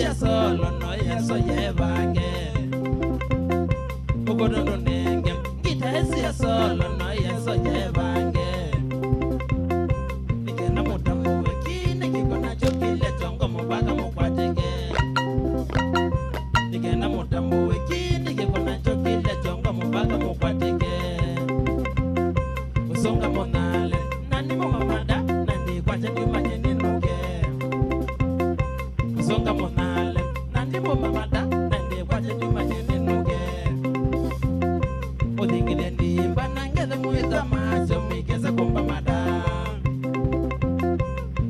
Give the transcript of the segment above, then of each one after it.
ya solo no ya so yevange Ugodono nenge Ngitesi ya solo no ya so yevange Nikena mutamu wekine kikona chokile tongo mbaga mukwatege Nikena mutamu wekine kikona chokile tongo mbaga mukwatege Usonga monale nani mamada nani kwacha ni manyeni nuke Usonga monale nani mamada nani kwacha ni manyeni nuke Odingile ndimba nangeze muita macho mikesa kumba mada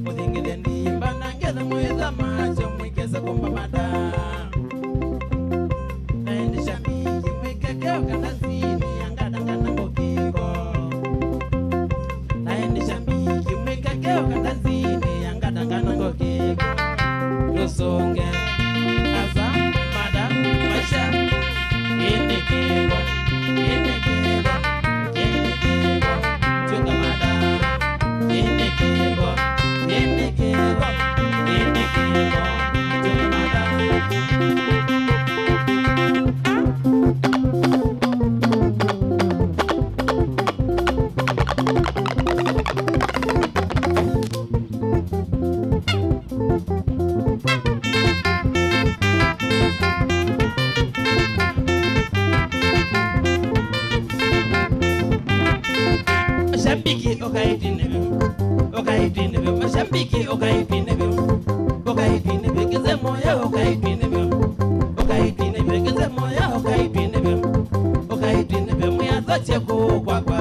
Odingile ndimba nangeze muita macho mikesa kumba mada Naendi shamiki mikekeo kandazini yangadangana ngokiko Naendi shamiki mikekeo kandazini yangadangana ngokiko Lusonge Aza Mada Maisha Indikiko Indikiko Indikiko Chunga Mada Indikiko Indikiko Indikiko Chunga Mada Mashambiki okaidinebe Mashambiki okaidinebe Geze moya okaidinebe Geze moya okaidinebe Muya zache kukwakwa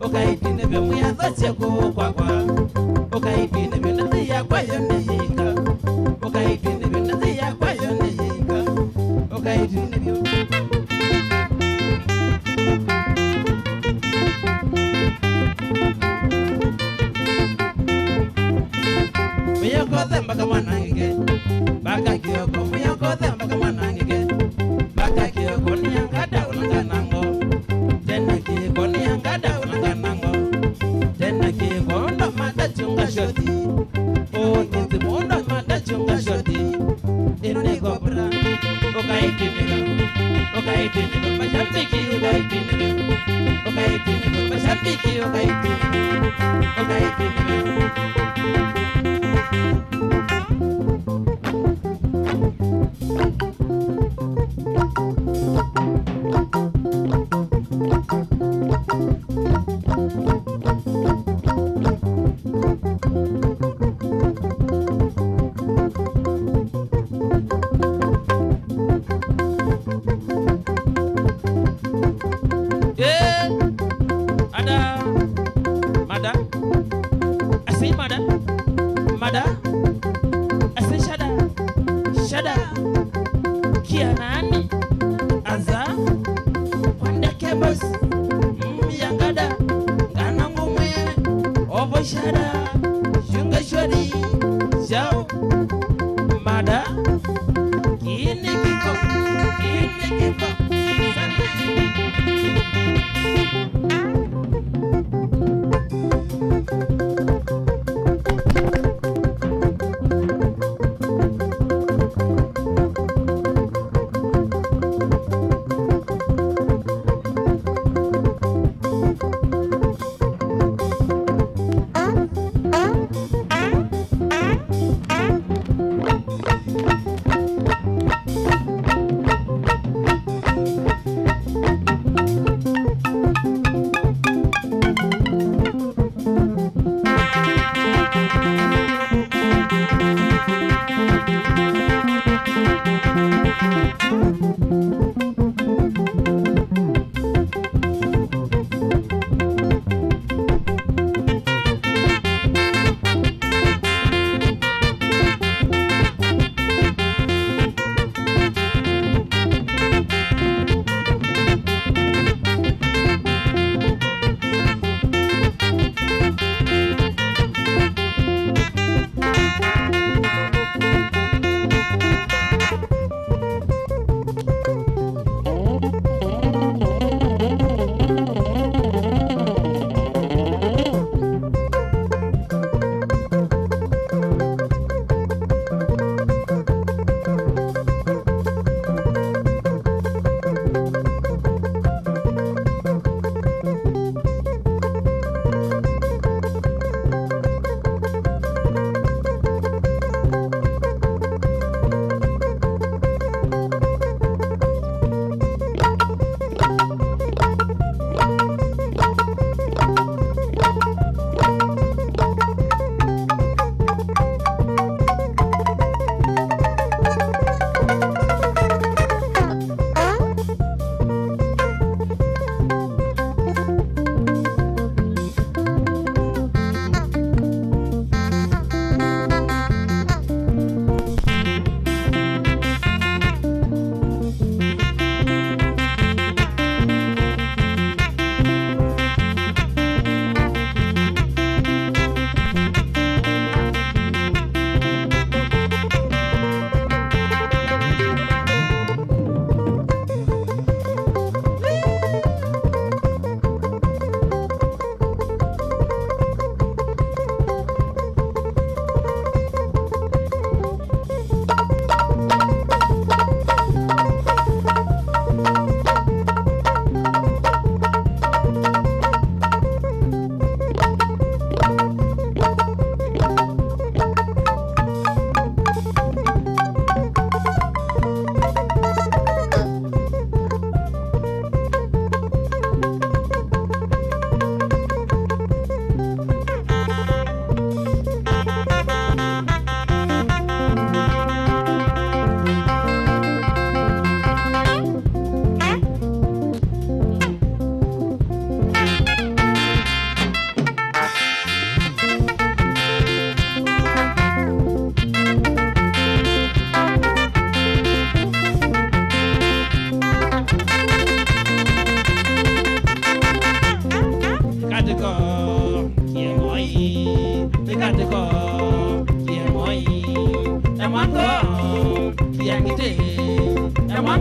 Okaidinebe muya zache kukwakwa Okaidinebe nazi ya kwayo neyika Okaidinebe nazi ya kwayo neyika Okaidinebe Miyoko mbaga mwanangike Baka kiyoko Miyoko mbaga mwanangike Baka kiyoko Niyangada ulanganango Tena kiyoko Niyangada ulanganango Tena kiyoko Ndo mada chunga shoti O niti mundo mada chunga shoti Ine gobra Okaidinebe Okaidinebe Mashambiki okaidinebe Okaidinebe Mashambiki okaidinebe Okaidinebe Ada Mada Asi Mada Mada Asi Shada Kia nani Aza Wanda Kebos Yangada Gana ngume Ovo Shada Shunga Shodi Zhao Mada Kine kiko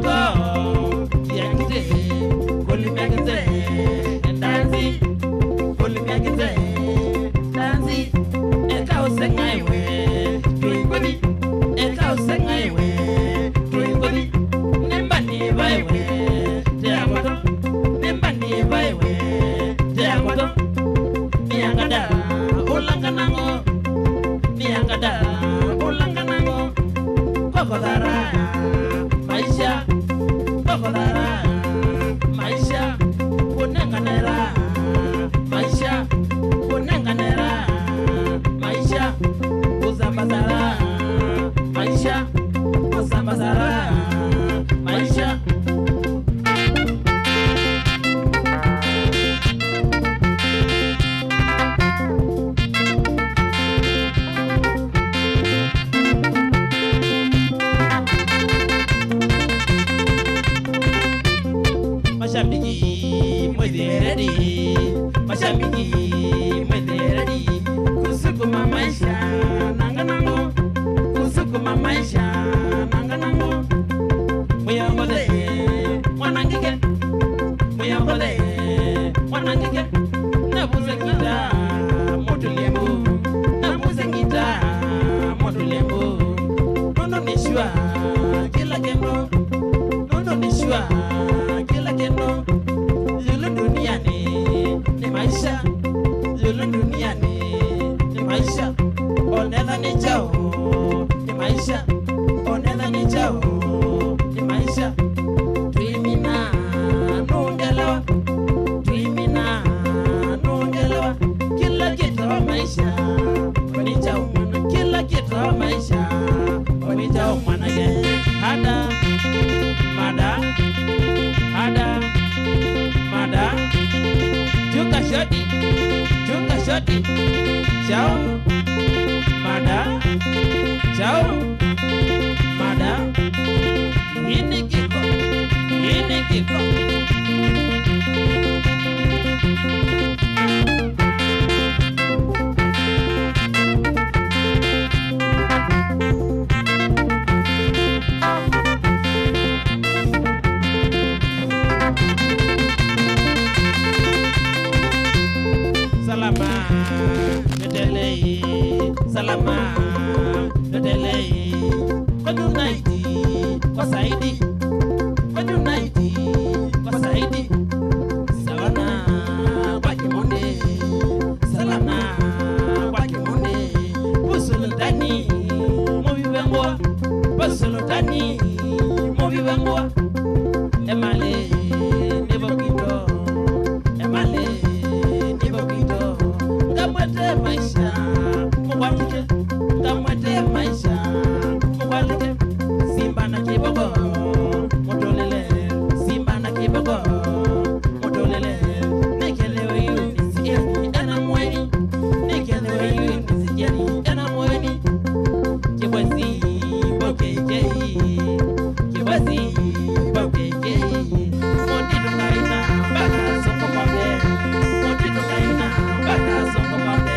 Mango, Yankee, Holy Magazine, and Dancy, Holy Magazine, Dancy, and Cow Sing Highway, Twinbody, and Cow Sing Highway, Twinbody, Nimbani Byway, Diamoto, Nimbani Byway, Diamoto, Niangada, Ulanganango, Niangada, Ulanganango, Kokodara, Maisha, Kokodara, Maisha, Unanganera, Maisha, Unanganera, Maisha, Uzambazara, Maisha, Uzambazara, Maisha. Mashabiki mwezeredi, mashabiki mwezeredi, kusukuma maisha nanganango, kusukuma maisha nanganango. Muyongole mwanangike, muyongole mwanangike, nabuze kita motulembo, nabuze kita motulembo. Nono nishua kila kendo, nono nishua kila kendo. Zulu duniani ni maisha, Zulu duniani ni maisha. Onela ni chao ni maisha, onela ni chao ni maisha. Tuimina nungelewa, tuimina nungelewa. Kila kitu wa maisha wani chao mwana, kila kitu wa maisha wani chao mwana ge. Hada mada, hada mada, juga shoti, chao mada, chao mada. Ini kiko, ini kiko. Salama, Delay, Salama, Delay. Kwadu naiti, kwa saidi, kwadu naiti, kwa saidi. Salama, kwa kimonde, salama, kwa kimonde. Busulutani, mobi bengwa, busulutani, mobi bengwa. Emale, nebo kito, emale. Ngamwete maisha, mugwalike, ngamwete maisha, mugwalike. Simba na kibogo, mutolele, simba na kibogo, mutolele. Nikelewe yu nisikieni, ena mweni, nikelewe yu nisikieni, ena mweni. Kibwezi, bokekei, kibwezi, bokekei. Motitu kaina, baka soko mwabe, motitu kaina, baka soko mwabe.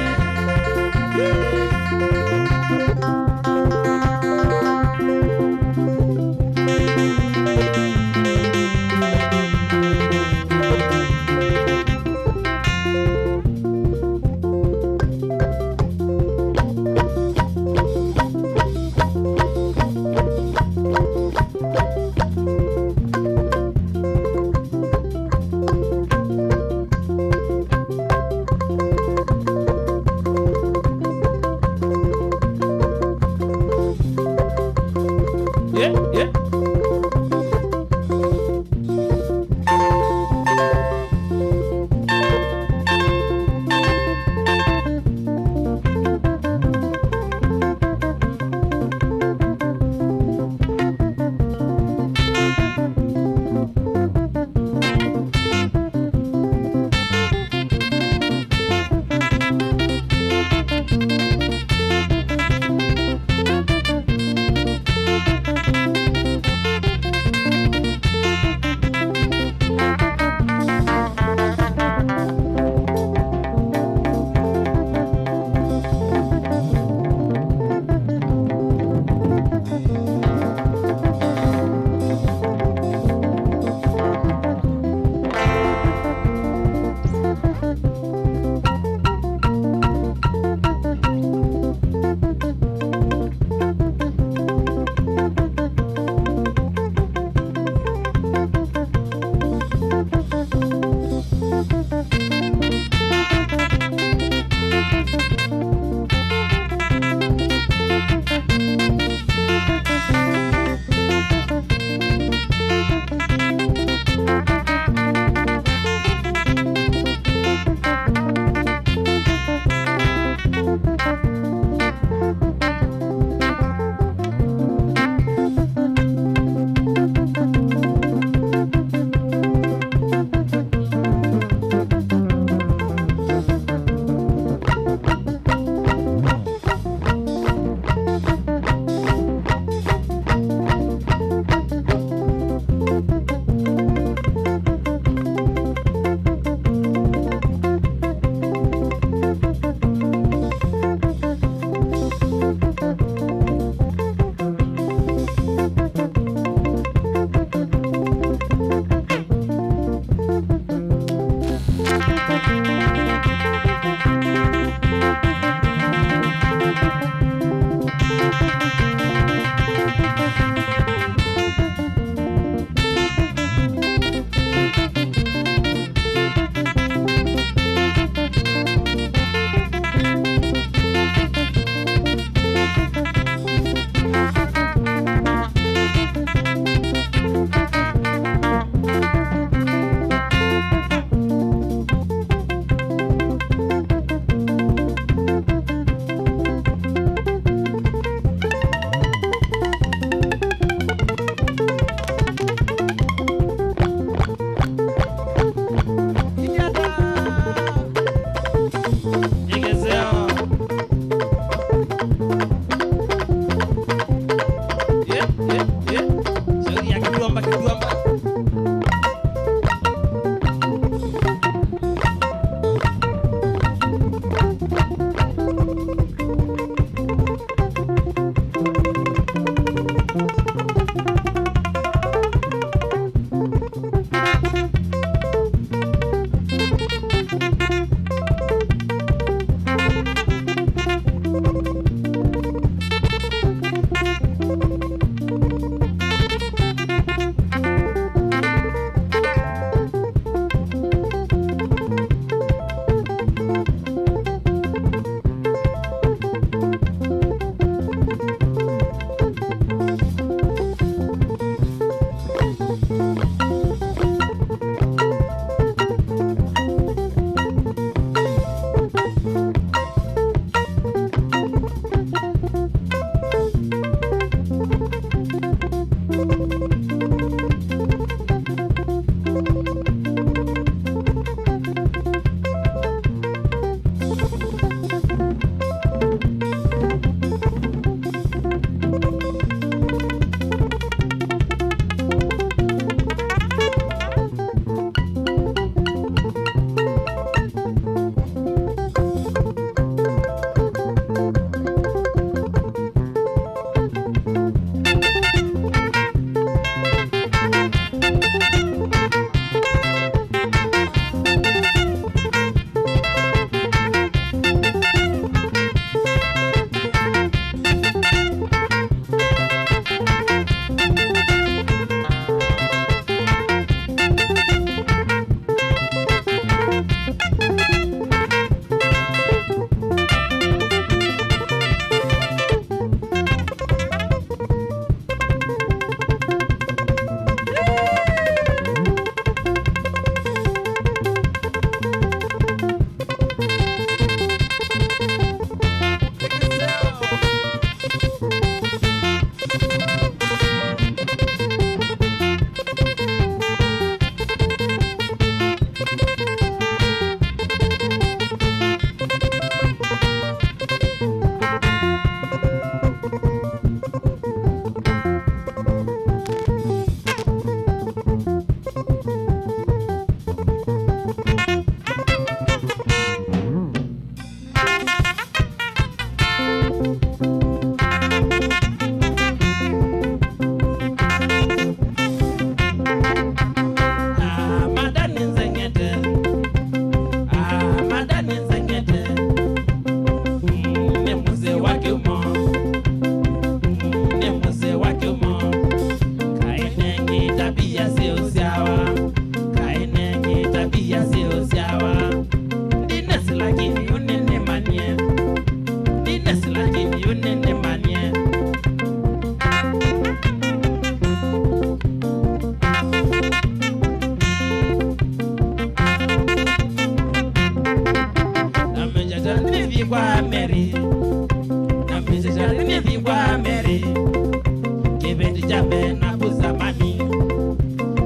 jambe na buzamani,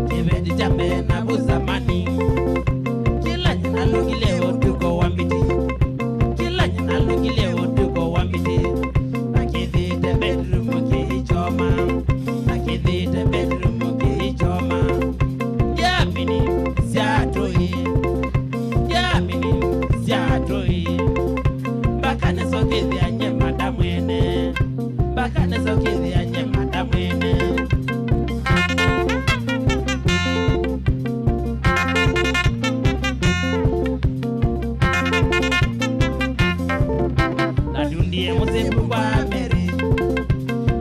kibeti jambe na buzamani. Kila jina lugile otuko wambiti, kila jina lugile otuko wambiti. Nakidhi te bedroom kichoma, nakidhi te bedroom kichoma. Yamini siatoi, yamini siatoi. Bakane sokidhi anye madamwene, bakane sokidhi anye madamwene. La dundie musebu kwa meri,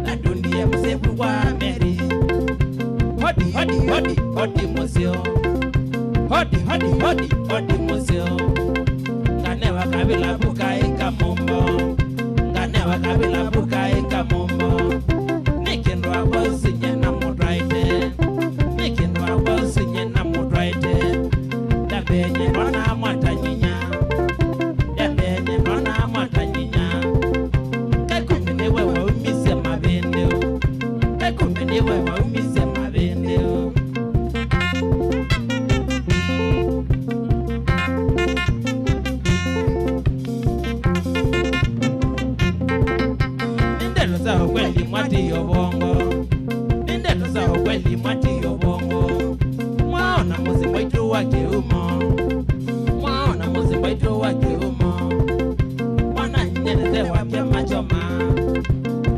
la dundie musebu kwa meri. Hodi hodi hodi hodi museo, hodi hodi hodi hodi museo. Ngane wakabila buka ika mumbo, ngane wakabila buka ika mumbo. Nikindwa bosi nyena mudraite, nikindwa bosi nyena mudraite. Dabenye nona mwata nyinya, dabenye nona mwata nyinya. Kakumene wewe umise mabende, kakumene wewe umise mabende. Nindelo za ukweli mwati yobongo, nindelo za ukweli mwati yobongo. Mwaona muzimbo itu wake umo, mwaona muzimbo itu wake umo. Mwana nyene wake machoma,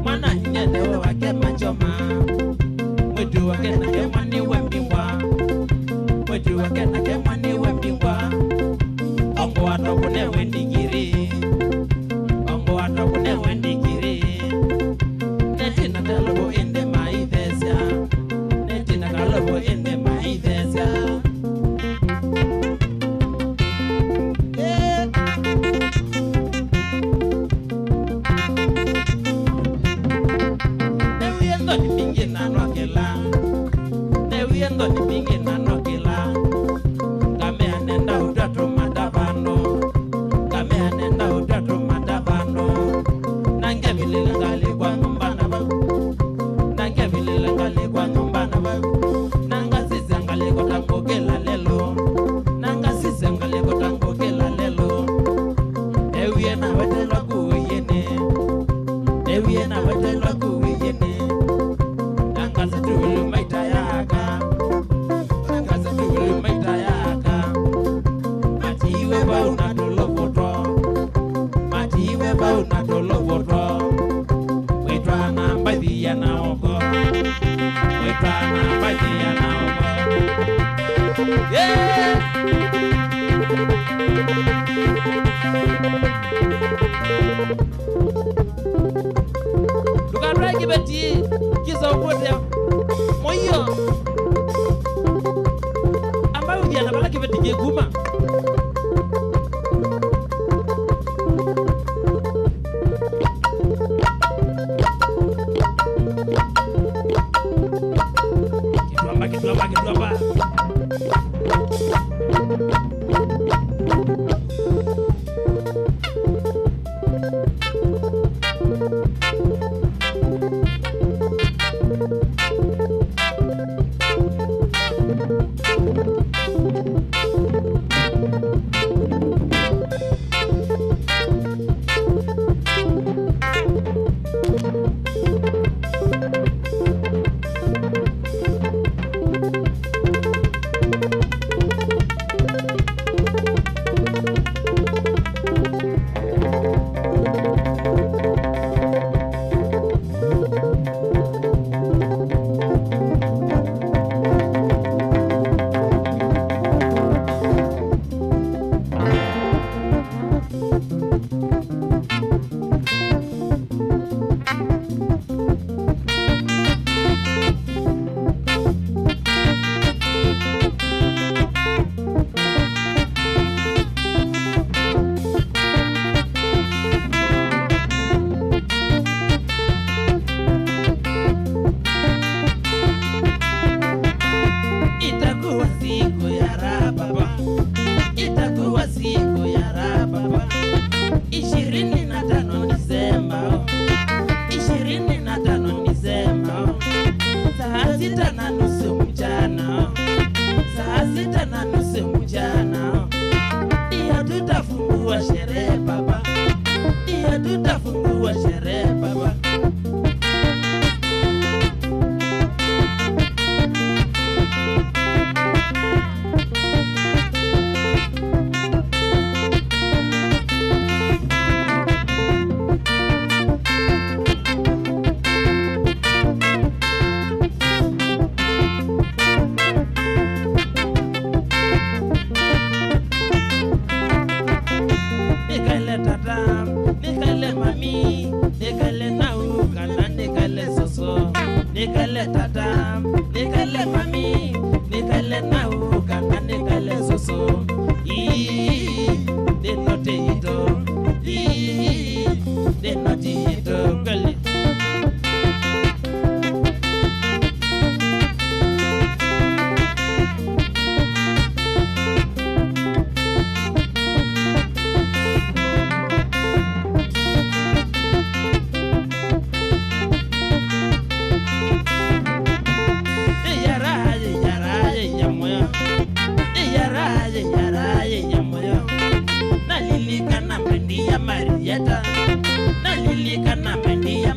mwana nyene wake machoma. Mwitu wake na kemwani wembingwa, mwitu wake na kemwani wembingwa. Ongo watokune wendigiri, ongo watokune wendigiri. Netina kalobo ende maithesya, netina kalobo ende maithesya. Newiendo ni mingi nanokela, newiendo ni mingi nanokela. Kame anenda utatu madabano, kame anenda utatu madabano. Nange vilile ngali kwa nyumbana ba, nange vilile ngali kwa nyumbana ba. Nanga sisi ngali kwa tango kela lelo, nanga sisi ngali kwa tango kela lelo. Ewiye na wete loku yene, ewiye na wete loku yene. Nanga situlu maita yaka, nanga situlu maita yaka. Matiwe ba unatolo foto, matiwe ba unatolo foto. Wetwa na mbadi ya na oko, wetwa na mbadi ya na oko. Yeah! Tukadra kibeti kisa ukote moyo ambayo ukiana bala kibeti kiguma. Kituamba kituamba kituamba. sita na nusu mchana, saa sita na nusu mchana, ndio tutafungua sherehe baba, ndio tutafungua sherehe baba. Nikale mami, nikale nau, kana nikale soso. Nikale tata, nikale mami, nikale nau, kana nikale soso. De notito, de notito, kali. Marieta, nalilika na mendia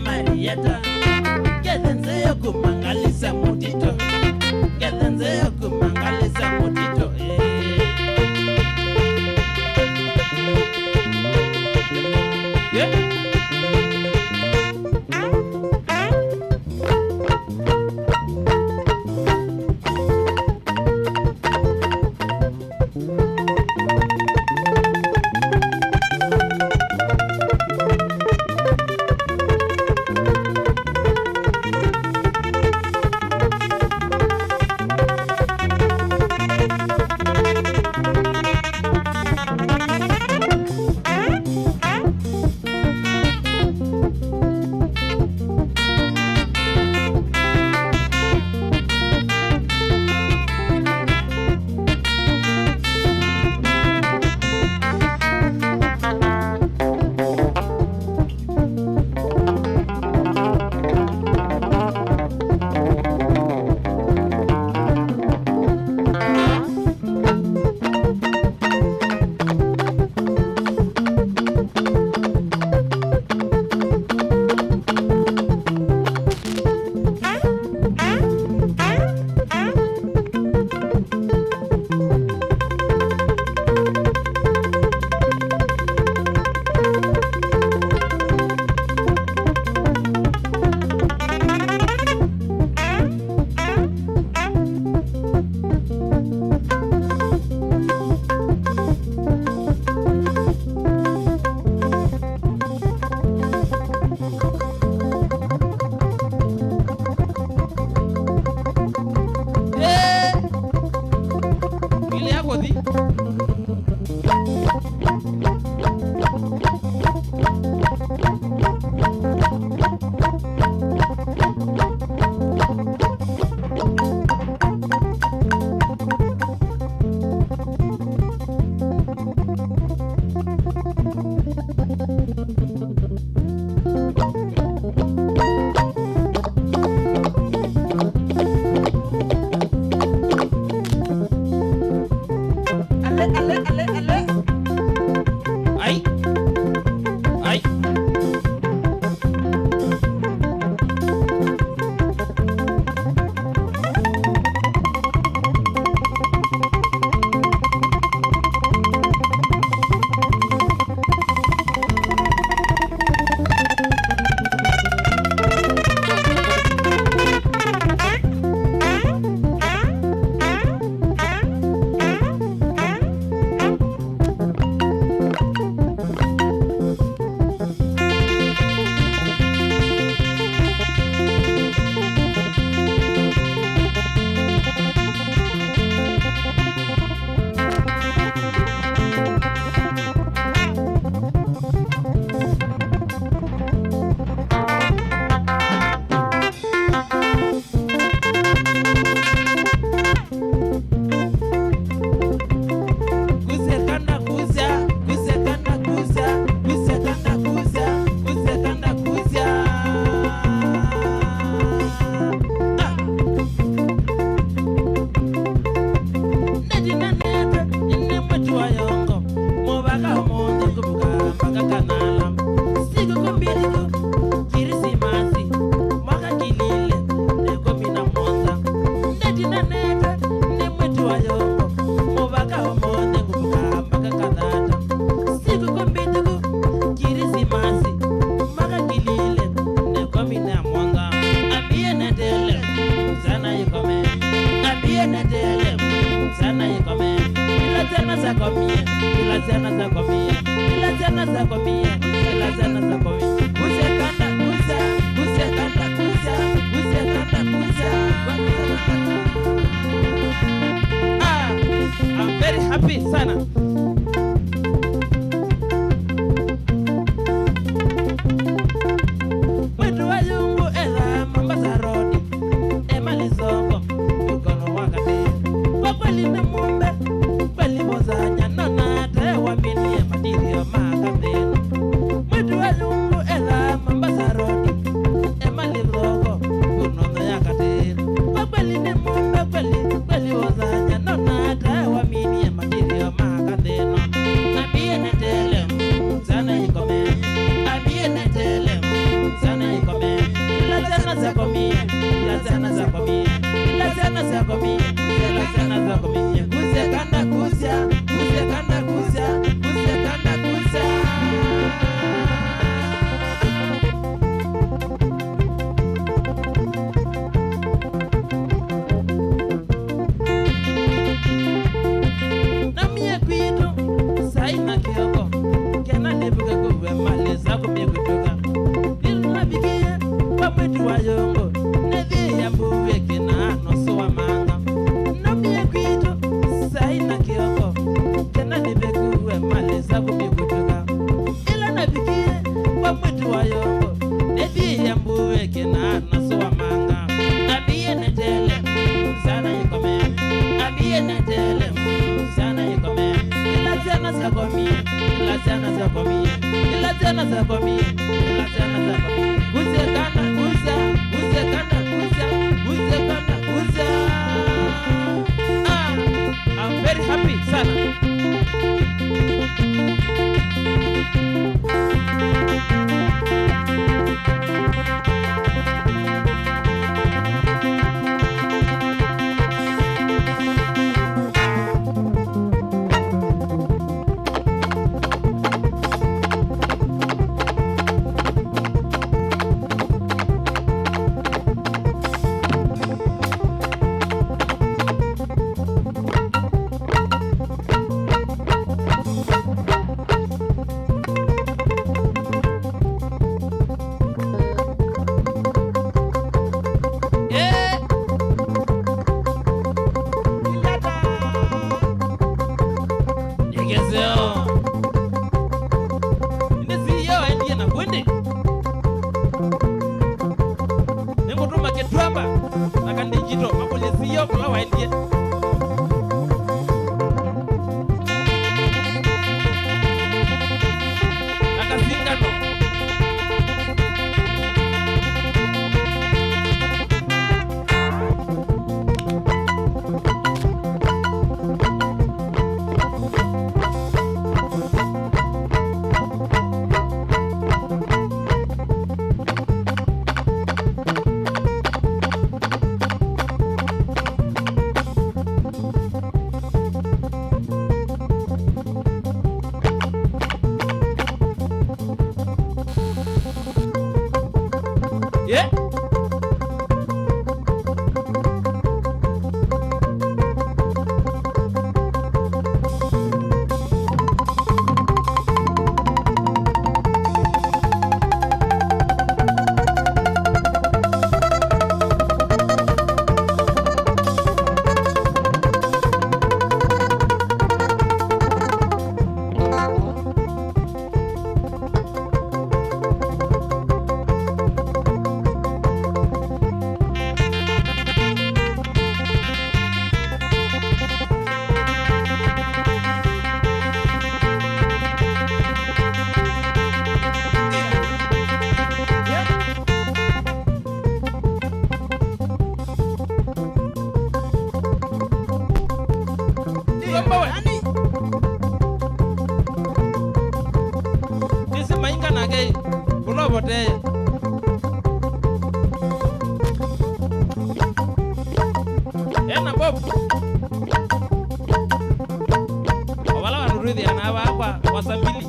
zako mie, ila tena zako mie, ila tena zako mie, ila tena zako mie. Usekanda kuza, usekanda kuza, usekanda kuza. I'm very happy sana. Wetu wayungu ela Mombasa Road, Emali Zongo, ukono wakati. Kwa kweli na mumbe, kweli mozanya nona tewa minie matirio makateno. Wetu wayungu ela Mombasa Road, Emali Zongo, ukono wakati. Kwa kweli na mumbe, kweli mozanya nona tewa minie matirio makateno. Ambie netele sana ikome, ambie netele sana ikome. Ila tena zako mie, ila tena zako mie, ila tena zako mie, ila tena zako mie. Usekanda kuza, usekanda kuza, usekanda kuza. Na mie kwitu saina kioko, kena nebuke kuwe mali zako mie kutuka. Ilma bikie kwa mwetu wa yongo, nevi ya mbuwe kina noso wa manga. Na mie kwitu saina kioko, kena nebuke kuwe mali zako mie kutuka. Ila nabikie kwa mwetu wa yongo, nevi ya mbuwe kina noso wa manga. Abie netele sana yikome, abie netele sana yikome. Ila tena zako mie, ila tena zako mie, ila tena zako mie, ila tena zako mie. Usekanda kuza, usekanda kuza, usekanda kuza. I'm very happy sana. Yeah. Bote ena bob wala wanurudi anawa hapa wasambili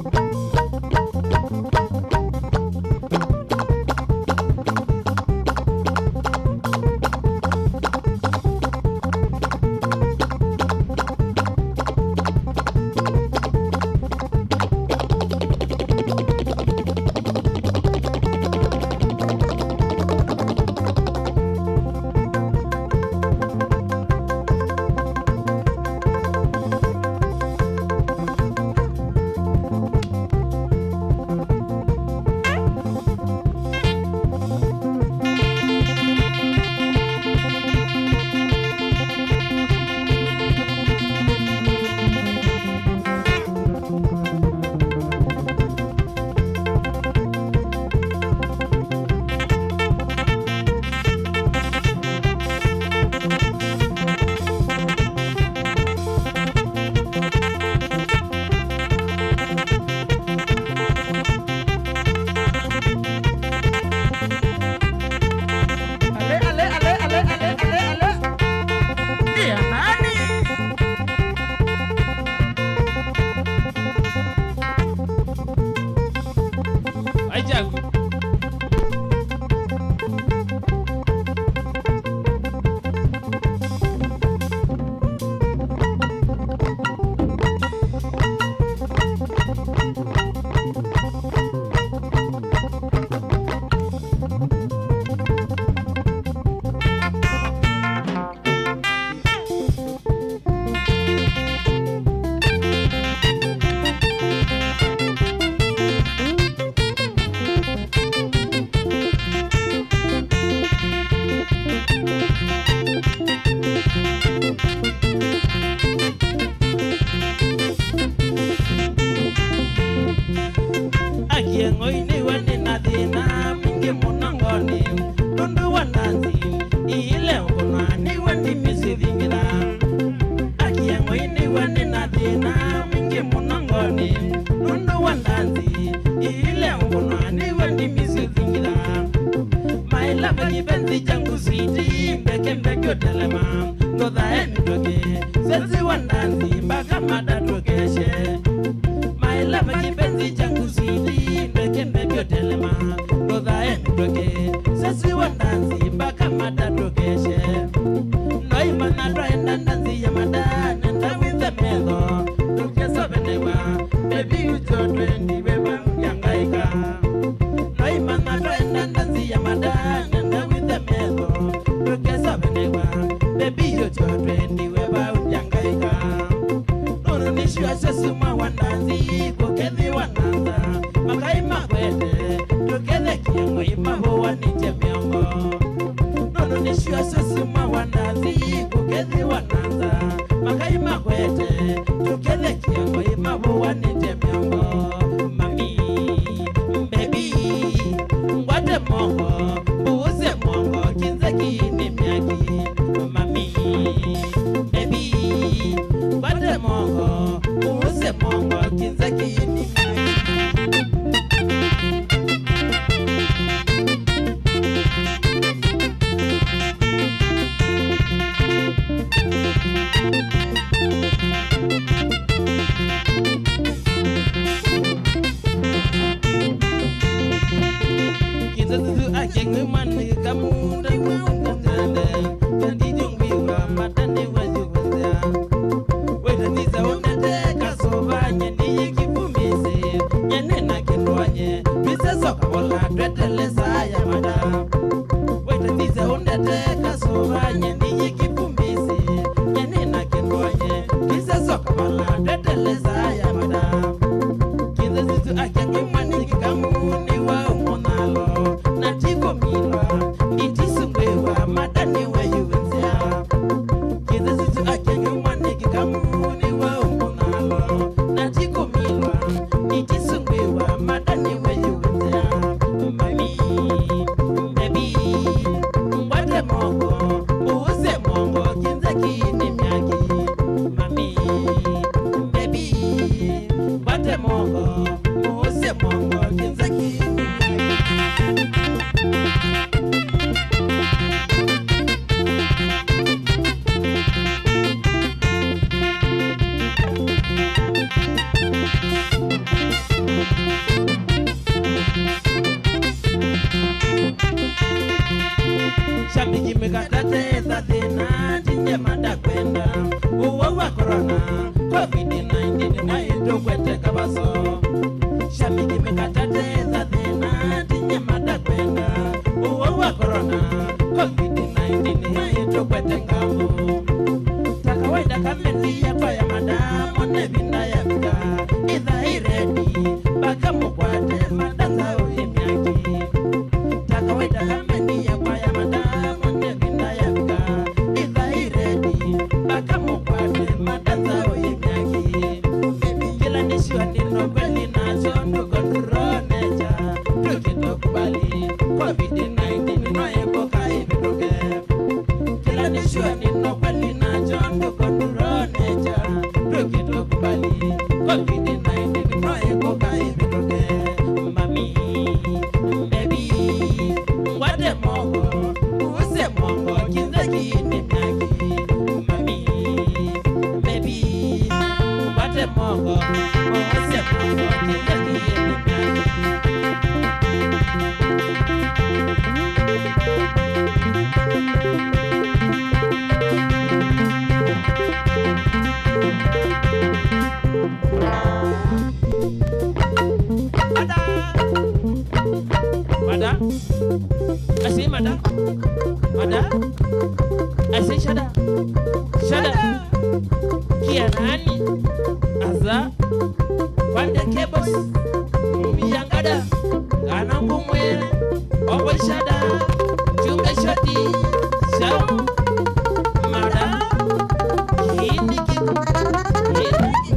misi vingira akia ngoini wani na dhina mingi munangoni nundu wandanzi ile mkunwani wani misi vingira maila kipenzi changu switi mbeke mbeke utelema ngodha eni toke sezi wandanzi mpaka madatu keshe maila kipenzi changu switi mbeke mbeke utelema ngodha eni toke sezi wandanzi mpaka madatu keshe noi manadwa enda ndanzi ya madana nda with the medo tuke sobenewa baby uchotwe ndiwewa yangaika noi manadwa enda ndanzi ya madana nda with the medo tuke sobenewa baby uchotwe ndiwewa yangaika nuru nishua sesuma wandanzi kukethi wananza makai makwete tukethe kiengo imahuwa nije miongo nuru nishua sesuma wandanzi kukethi wananza makai makwete tukethe kiengo imahuwa nije miongo mami baby ngwate mongo buuze mongo kinze kini miaki mami baby ngwate mongo buuze mongo kinze kini miaki Mani kamunda ngundande tandi jungwiwa matande wajuweza weta niza onete kasovanye niyi kifumise nyenena kinwanye twise soka wala twetelesa ya mada weta niza onete kasovanye niyi kifumise nyenena kinwanye twise soka wala twetelesa ya mada kinza zitu akengi mani kamuni wa umonalo natiko milwa nitisungwewa madani wa yuwenzea kiza zitu akengi mani kamuni wa umonalo natiko milwa nitisungwewa madani wa yuwenzea mami baby ngwate mongo uuse mongo kinza kini miaki mami baby ngwate mongo uuse mongo kinza kini Shabiki mekatate thina tinye manda kwenda uwa wa corona COVID-19 na ito kwete kabaso Shabiki mekatate thina tinye manda kwenda uwa wa corona COVID-19 na ito kwete ngambo takawaida kameni ya kwa ya madamo nevinda ya vika idha iredi baka mukwate madanga uhimiaki takawaida kameni ya kwa ya madamo nevinda ya vika idha iredi baka mukwate madanga uhimiaki kila nishua nino kweli nacho nduko turoneja tukito kubali COVID-19 noekoka hividuke kila nishua nino kweli nacho nduko turoneja tukito kubali COVID-19 noekoka hividuke mami baby ngwate mongo uuse mongo kinze kini miaki mami baby ngwate mongo uuse mongo kinze kini miaki Mada, asih mada, asih shada, kia nani, aza, wande kebos, miyangada, ganambu mwere, obo shada, chunga shoti, sham, mada, kini kiku, kini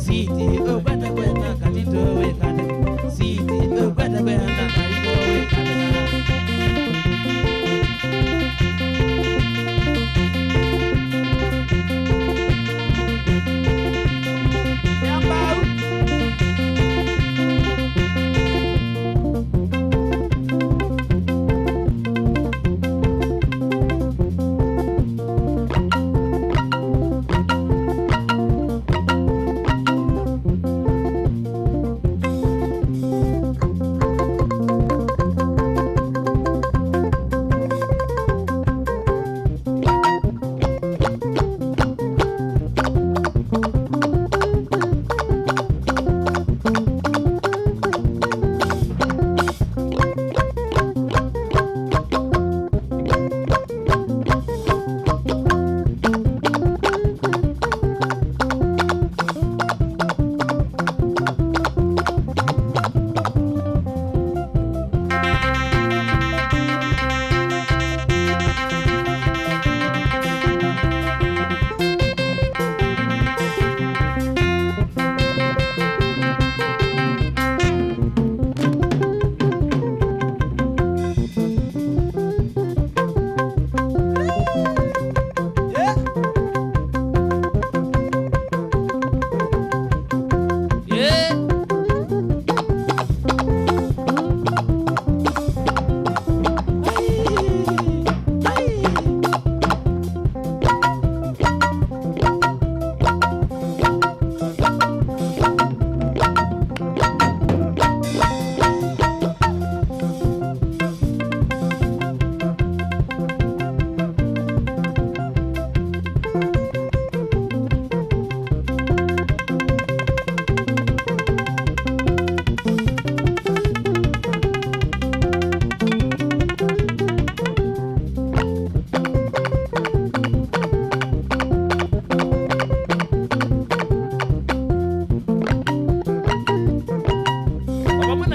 Siti, oh, better go, we got it. Siti, oh, better go,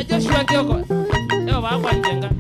Bwana Joshua Kioko. Leo baba njenga.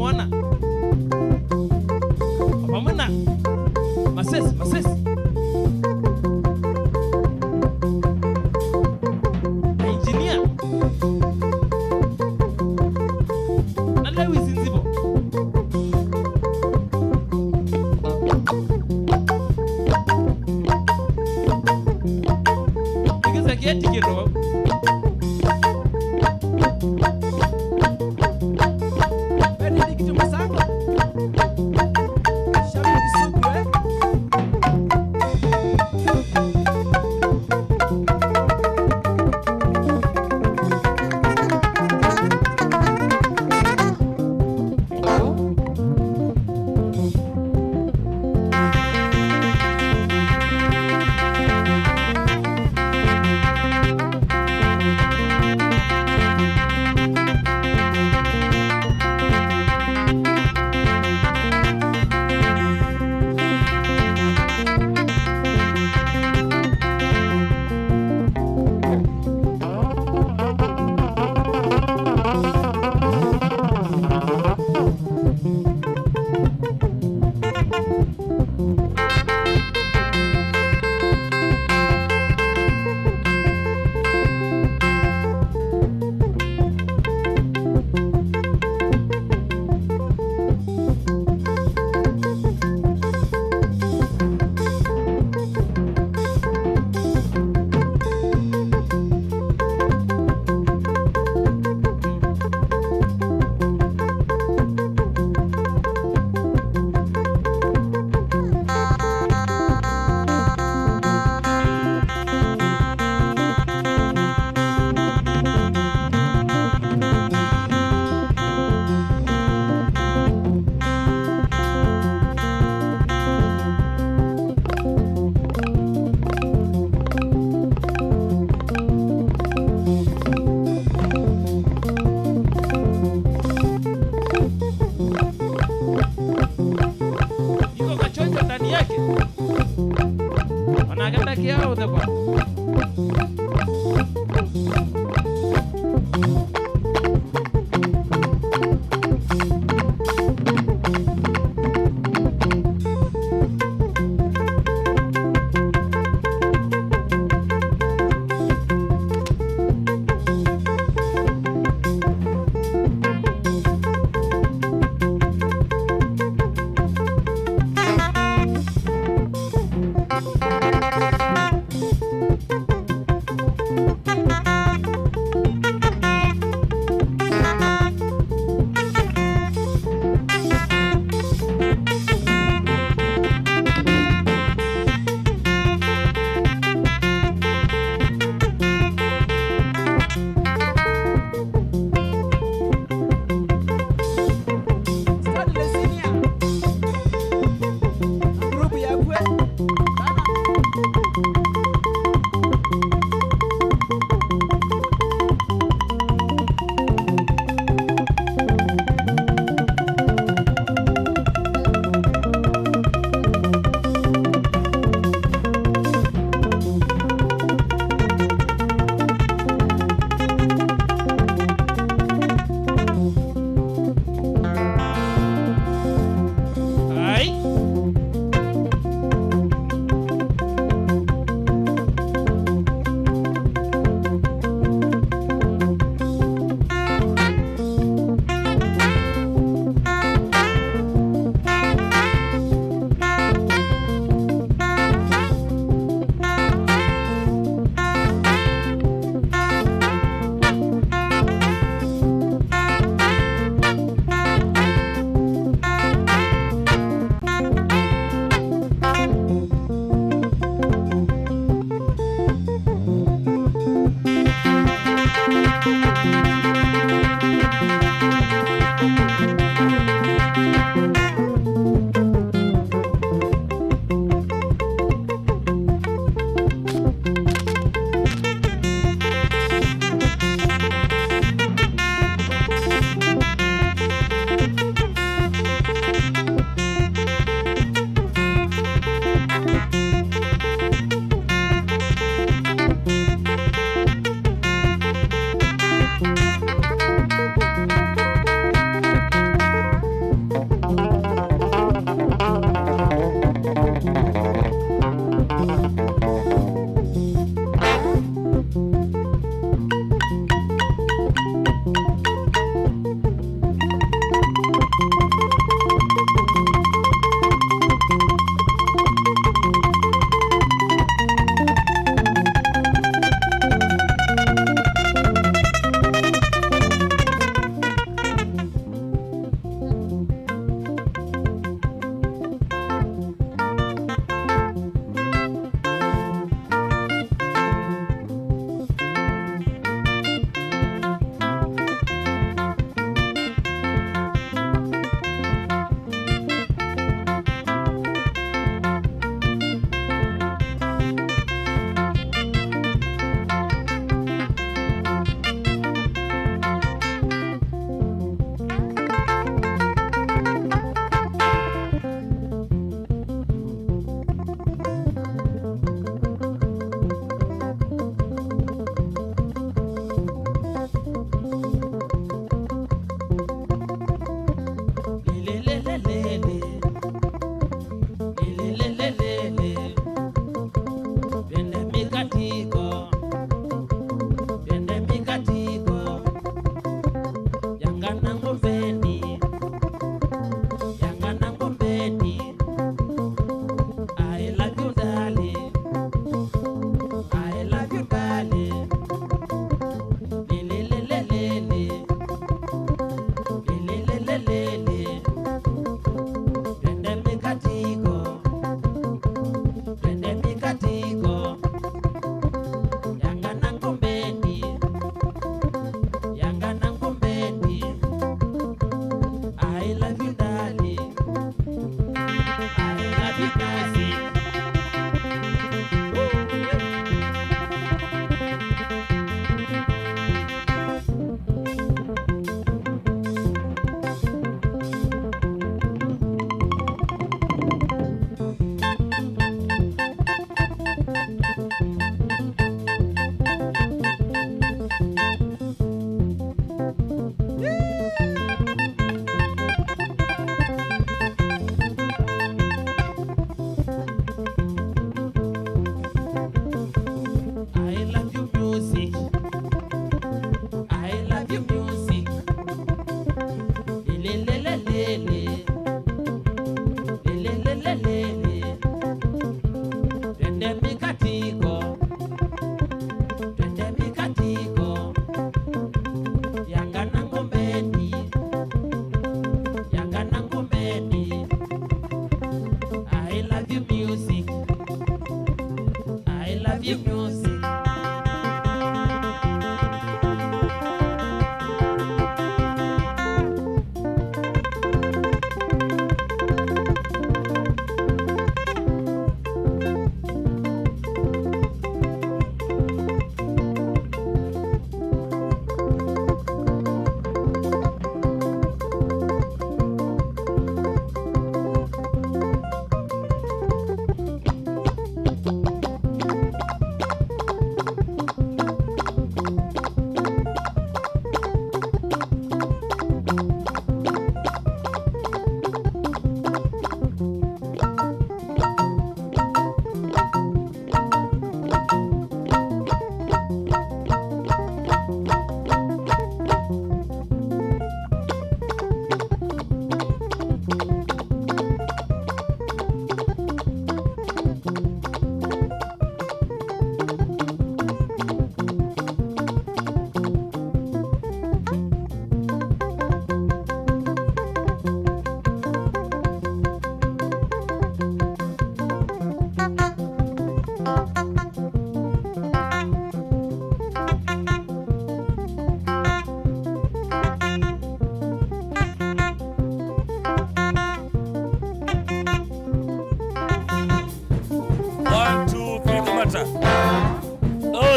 mwana pamana masesi engineer na Lewis Nzibo ikiza kieti kiro wanaganda kiao utakwa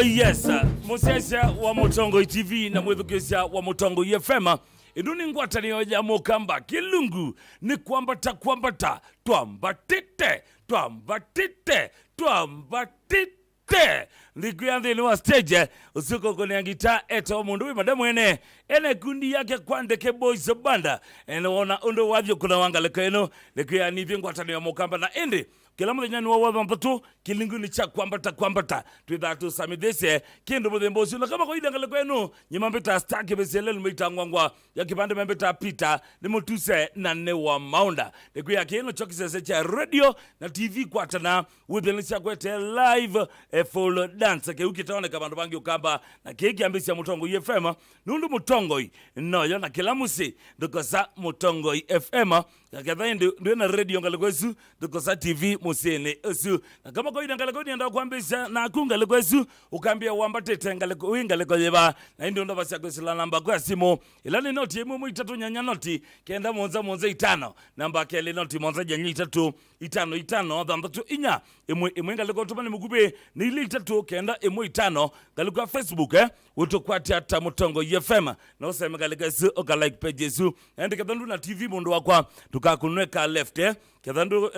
Oh yes, musesha wa Mutongo TV na mwethukisha wa Mutongo FM. Iduni ngwatanio ya Mukamba Kilungu ni kwambata twambatite ndikuyanthini wa stage usuko kwenye gita eto mundu wi madamu ene kundi yake Kwandeke Boys Banda ene wona undo wathio kuna wangaleko eno ndikuyanithie ngwatanio ya Mukamba na indi kila muthenya ni wa mthatu kilinguni cha kwambata twithatu samithese kindu muthembo ucio kama kwa idangale kwenu nyimambita staki beselelo mitangwangwa ya kipande membeta Peter ni mutuse na ne wa maunda ndikuya kino chokisese cha radio na TV kwatana withinisha kwete live full dance ke ukitaoneka bandu bangi ukamba na keki ambisi ya Mutongo FM nundu Mutongo no na kila musi ndukosa Mutongo FM kakatha ndio na radio ngalekwesu ndukosa TV musene esu na kama kwa ngaleko ni enda kuambisha na kungalekwesu ukambia wambatete ngaleko wingaleko yeba na ndio ndo basi akwesila namba kwa simu ilani noti yemu 3 nyanya noti kenda monza 5 namba kele noti monza janyi 3 5 thantatu inya imwe ngaleko tumani mugube ni ile 3 kenda imwe 5 ngaleko Facebook utokwati ata Mutongo FM na useme ngalekwesu oka like page yesu ende kadhandu na TV mundu wakwa tukakunweka left kadhandu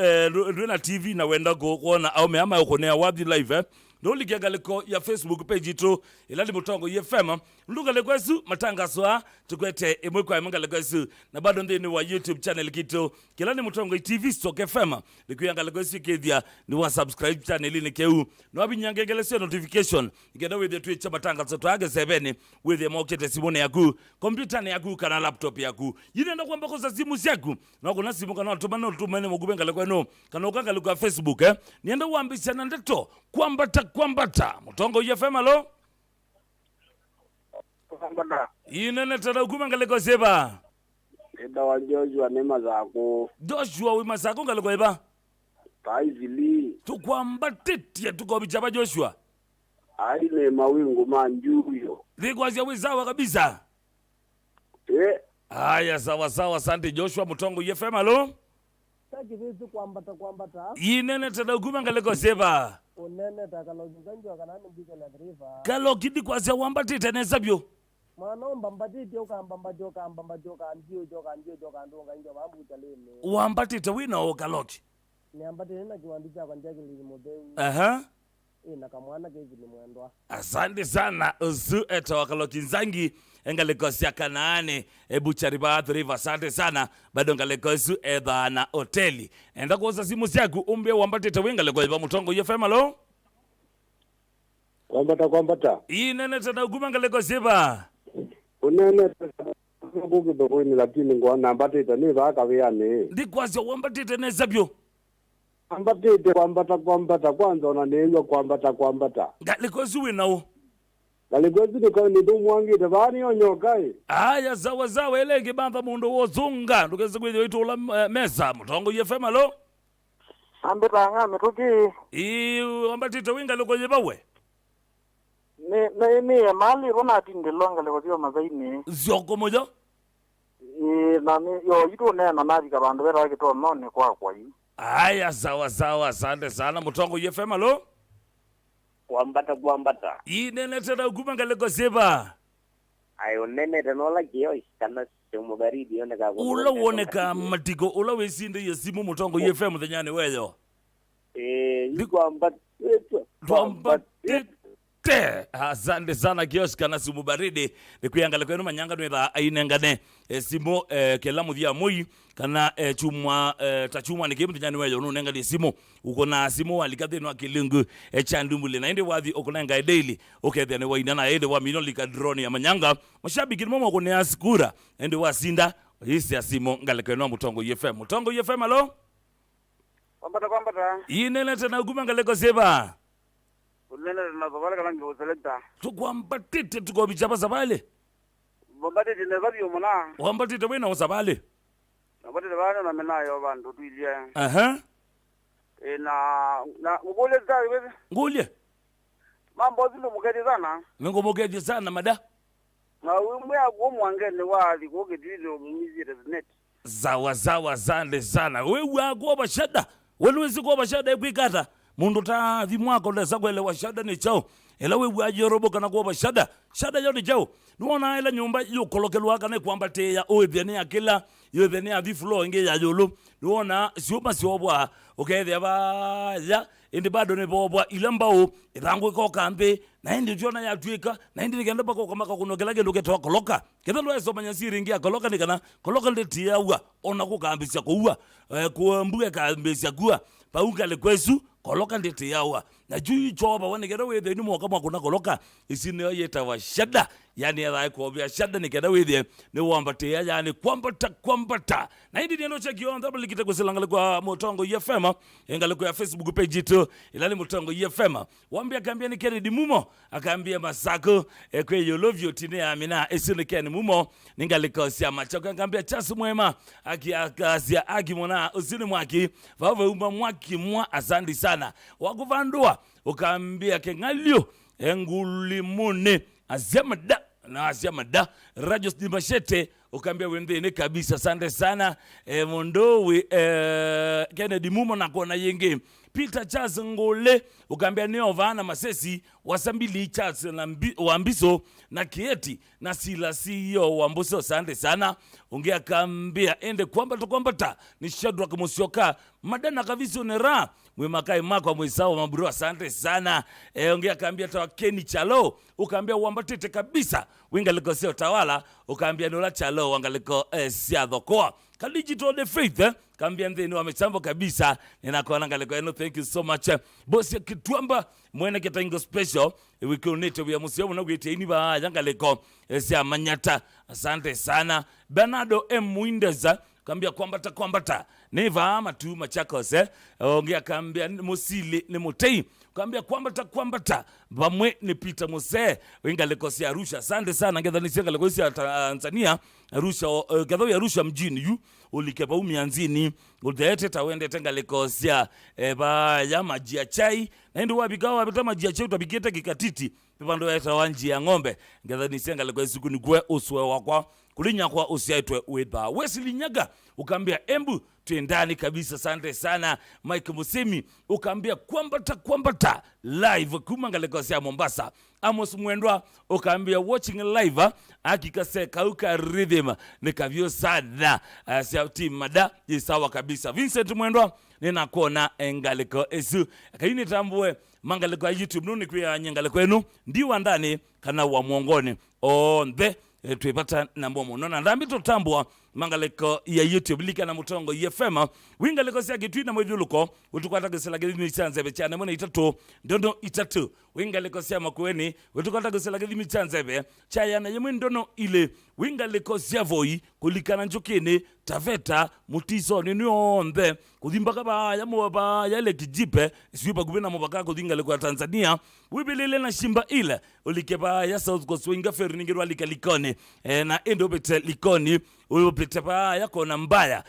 na TV na wenda kuona au meama ukonea wathi live ndo likiangaliko ya Facebook page tu ilali Mutongo FM ndugalekwesu matangazo tukwete imwe kwa ngalekwesu na bado ndini wa YouTube channel kitu kilani Mutongo TV Stock FM likuyangalekwesu kedia ni wa subscribe channel ni keu no abinyangelesio notification ikenda with the Twitch matangazo to age 7 with the mokete simone yaku computer yaku kana laptop yaku yinenda kwamba koza simu yaku na kuna simu kana tumane mugube ngalekweno kana ukangaluka Facebook nienda uambisha na ndeto kwambata Mutongo FM alo kwambata inene tada ukumangaleko seba eda wa Joshua nema zako Joshua wima zako ngaleko eba taizili tukwambatite tukobichaba Joshua aile mawingu manjuyo likwazia wizawa kabisa haya sawa asante Joshua Mutongo FM alo takivisu kwambata inene tada ukumangaleko seba unene takalojukanjwa kanani mbiko na driva kalo kidi kwazia wambatite nesabyo mwana mbambatite ukambambajoka anjio joka ndonga injo bambu chalene wambatite wina okaloki ni ambatite na kiwandicha kwa njaki lilimodeu na kamwana kezi ni mwendwa asante sana uzu eto wakaloki nzangi engalikosi ya Kanaane buchari baadhi riva asante sana bado ngalikosu edha na hoteli enda kuosa simu siaku umbia wambatite wingalikosi ba Mutongo FM alo kwambata inene tada ukuma ngalikosi ba unene kuki dokoni lakini ngwana ambatite ni baka vyane ndikwazia wambatite nesabyo ambatite kwambata kwanza unanenyo kwambata ngalikosi winao ngalikosi ni tumwangite bani onyokai aya zawa elege bamba mundu wozunga ndukeze kwezi itula mesa Mutongo FM alo ambeta ngame tuki wambatite wingalikosi bawe ne mali rona tindilonga leko dio mazaini zoko moja na yo yitu ne na nabi kabandu bera kito none kwa yi aya sawa asante sana Mutongo FM alo kwambata inene tada ukumangaleko seba ayo nene tanola kiyo kana semu baridi yone ka ula woneka matiko ula wesinde yesimu Mutongo FM thanyane weyo kwambata asante sana kiosk kana simu baridi nikuyangala kwenu manyanga nwetha ainengane simu kela muthia mui kana chumwa tachumwa nikimu nyani weyo nunenga ni simu uko na simu walikathe no akilingu chandumbule na ende wathi okunenga daily okethe ne waina na ende wa minoli ka drone ya manyanga mashabiki momo ko ne askura ende wasinda hisi ya simu ngale kwenu Mutongo FM alo kwambata inene tena ukuma ngaleko seba unene na zabale kalangi uselekta tukwambatite tukobichapa sabale bombatite ne zabyo mona wambatite wena usabale nabatite bana na menayo bantu tuilie na ngule zawe wewe ngulye mambo zilo muketi sana ngomoketi sana mada na umwe agomwangene wali koketilo mumizire net zawa asante sana wewe agoba shada wewe zikoba shada ekwikata mundu ta vimwako leza kwele washada ni chao elawe bwaje robo kana kwa shada yodi jau nuona ila nyumba yukolokelwa kana kwambate ya oethene akila yoethene ya floor nge ya yolo nuona sioma siobwa ukethe ba ya indi bado ne bobwa ilambao irangu ko kambe na indi jona ya twika na indi ngenda bako kama kunogela gendo ketwa koloka ketha lo eso manyasiri ngia koloka nikana koloka ndetia uwa ona ku kambisya ko uwa kuambuka kambisya kuwa pauka le kwesu koloka ndetia uwa na juu choba wanegera wethe ni moka mwakuna koloka isine yeta wa shada yani ya ko bya shada nikenda wethe ni wambate yani kwambata na indi ndio chekio ndabali likite kusilangale kwa Mutongo FM engale kwa Facebook page tu ilani Mutongo FM wambia kambia ni Kennedy Mumo akambia masako kwe you love you tine amina esine Ken Mumo ningalikosia machoko akambia chasu mwema akazia agimona usini mwaki vava umba mwaki mwa asandi sana wakuvandua ukambia kengalio engulimune azemada na azemada radio dimashete ukambia wendene kabisa asante sana mondowe Kennedy Mumo na kona yenge Peter Charles Ngole ukambia Neovana Masesi wasambili Charles na Wambiso na Kieti na Sila CEO Wambuso asante sana ongea kambia ende kwambata ni Shadrack Musyoka madana kaviso nera mwemakai mako mwisao maburu asante sana ongea kambia tawa Kenny Chalo ukambia Wambatete kabisa wingaliko sio tawala ukambia Nola Chalo wangaliko siadhokoa Digital the faith kambia ndeni wamechambo kabisa ninakuona ngaliko eno thank you so much bosi kitwamba mwene ketango special wikonete vya museo na gwete ini ba yangaliko sia manyata asante sana Bernardo M Windeza kambia kwambata neva matu Machakos ongea kambia Musili ni Mutei kambia kwambata bamwe ni Peter Muse wingaliko sia Arusha asante sana ngedhani sia ngaliko sia Tanzania Arusha gadho ya Arusha mjini yu ulikepa umianzini udete tawende tengaliko sia ba ya maji ya chai na ndio wabikawa wabita maji ya chai utabikete kikatiti pepando ya tawanji ya ngombe ngedhani sia ngaliko siku ni gwe uswe wakwa kulinya kwa usiaitwe weba Wesley Nyaga ukambia embu tuendani kabisa asante sana Mike Musemi ukambia kwambata live kumangaleko sia Mombasa Amos Mwendwa ukambia watching live akikase kauka rhythm nikavyo sana sia team mada sawa kabisa Vincent Mwendwa ninakuona engaliko esu kaini tambue mangaliko ya YouTube nuni kwa nyangaliko enu ndiwa ndani kana wa mwongoni on the tuipata na mbomo nona ndambi tutambua mangaleko ya YouTube lika na Mutongo FM wingaleko sia kitwina mwiduluko utukwata gesela gidimi chanze bechane mona itatu ndono itatu wingaleko sia makweni utukwata gesela gidimi chanze be chaya na yemwe ndono ile wingaleko sia voi kulikana njokene Taveta Mutiso ni onde kudimbaka ba ya moba ya le kijipe siba kubena mobaka kudingaleko ya Tanzania wibilile na shimba ile ulikeba ya South Coast winga ferningirwa likalikone na endo bete likoni upite pa yako na mbaya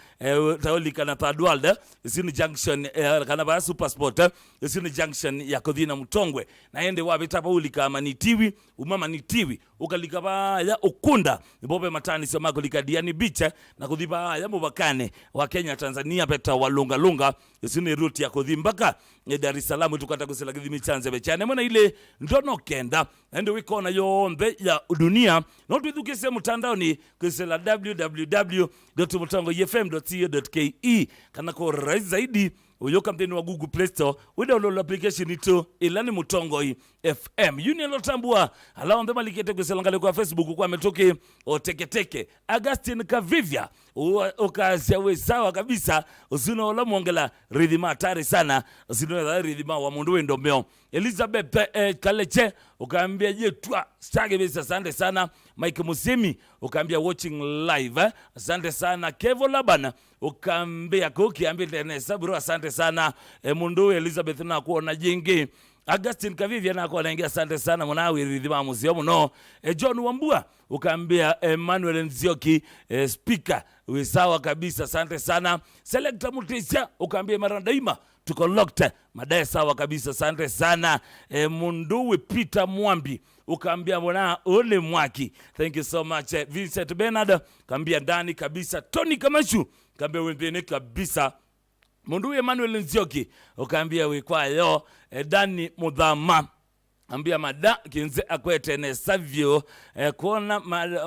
taolika na Third World isini junction kana ba Super Sport isini junction ya Kodhina Mtongwe na ende wabita pa ulika manitiwi umama nitiwi ukalika ba ya Ukunda bobe matani sema kulika Diani Beach na kudhiba ya mubakane wa Kenya Tanzania peta walunga isini route ya Kodhimbaka Dar es Salaam tukata kusela gidimi chanze bechane mwana ile ndono kenda ende wikona yombe ya dunia na tudukise mtandao ni kusela www.mutongofm.co.ke kana ko rahisi zaidi uyoka mteni wa Google Play Store udownload application ito ilani Mutongo FM union lotambua ala ondema likete kuselangale kwa Facebook kwa metoke oteketeke Augustine Kavivya ukazia we sawa kabisa usino la mwongela ridhima hatari sana usino la ridhima wa mundu wendo meo Elizabeth Kaleche ukaambia jetwa stage bisa asante sana Mike Musemi ukaambia watching live asante sana Kevo Labana ukaambia kukiambia tenesa bro asante sana mundu Elizabeth na kuona jingi Augustine Kavivya na kuona ingia asante sana mwanawe ridhima museo no John Wambua ukaambia Emmanuel Nzioki speaker wesawa kabisa asante sana Selector Mutisia ukaambia mara daima tuko locked madai sawa kabisa asante sana munduwe Peter Mwambi ukaambia mwana ole mwaki thank you so much Vincent Bernard kaambia ndani kabisa Tony Kamashu kaambia wendene kabisa munduwe Emmanuel Nzioki ukaambia we kwa yo Dani Mudhama ambia mada kinze akwete ne savyo kuona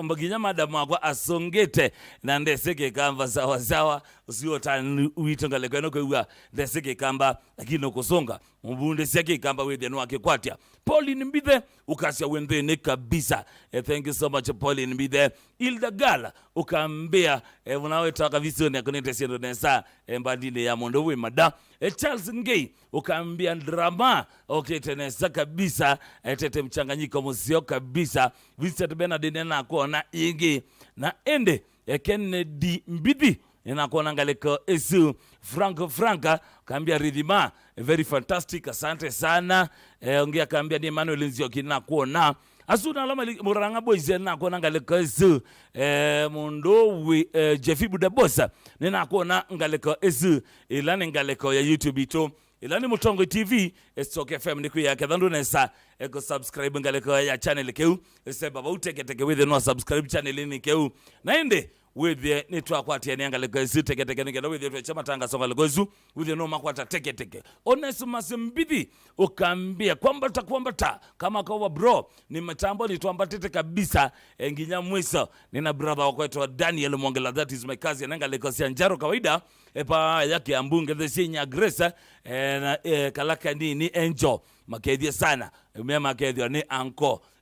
mbaginya mada mwakwa asongete na ndeseke kamba sawa sawa usiota uitanga kweno kwa ndeseke kamba lakini kusonga mbunde seke kamba wede no akekwatia Pauline Mbithe ukasia wendene kabisa. Thank you so much Pauline Mbithe. Hilda Gala ukambia unawetaka visoni akonete siendo nesa mbadile ya Mondowe mada. Charles Ngei ukambia drama tenesa kabisa tete mchanganyiko musio kabisa. Vincent Bernardine na kuona ingi na ende Kennedy Mbithe na kuona ngaleko esu Franka kambia ridhima very fantastic, asante sana. Ongea kambia ni Emmanuel Nzioki na kuona asuna alama muranga boys na kuona ngaleko esu Mondowe Jeffy Budabosa nina kuona ngaleko esu ilani ngaleko ya YouTube ito ilani Mutongo TV Stock FM ni kuya kadhandu nesa eko subscribe ngaleko ya channel keu ese baba uteketeke with no subscribe channel ni keu naende with the network kwati yani ngaleko esi teketeke ngelo with the chama tanga songa legozu with the no makwata teketeke Onesimus Mbithe ukambia kwamba takwambata kama kwa bro ni matambo ni tuambatete kabisa nginya mwiso nina brother wako Daniel Mwongela, that is my cousin ngaleko sia njaro kawaida epa yake ambunge the sinya Grace na kalaka ni Angel makedhi sana mema makedhi ni